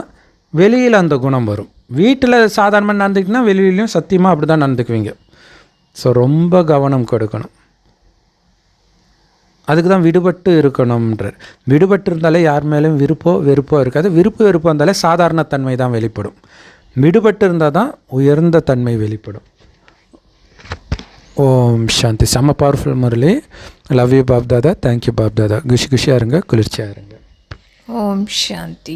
வெளியில் அந்த குணம் வரும். வீட்டில் சாதாரணமாக நடந்துக்கிட்டிங்கன்னா வெளியிலையும் சத்தியமாக அப்படி தான் நடந்துக்குவீங்க. ஸோ ரொம்ப கவனம் கொடுக்கணும். அதுக்கு தான் விடுபட்டு இருக்கணும்ன்றார். விடுபட்டு இருந்தாலே யார் மேலேயும் வெறுப்போ இருக்காது. வெறுப்போ இருந்தாலே சாதாரண தன்மை தான் வெளிப்படும். விடுபட்டு இருந்தால் தான் உயர்ந்த தன்மை வெளிப்படும். ஓம் சாந்தி. செம்ம பவர்ஃபுல் முரளி. Love you Bap Dada. Thank you Bap Dada. குஷியாக இருங்க, குளிர்ச்சியாக இருங்க. ஓம் சாந்தி.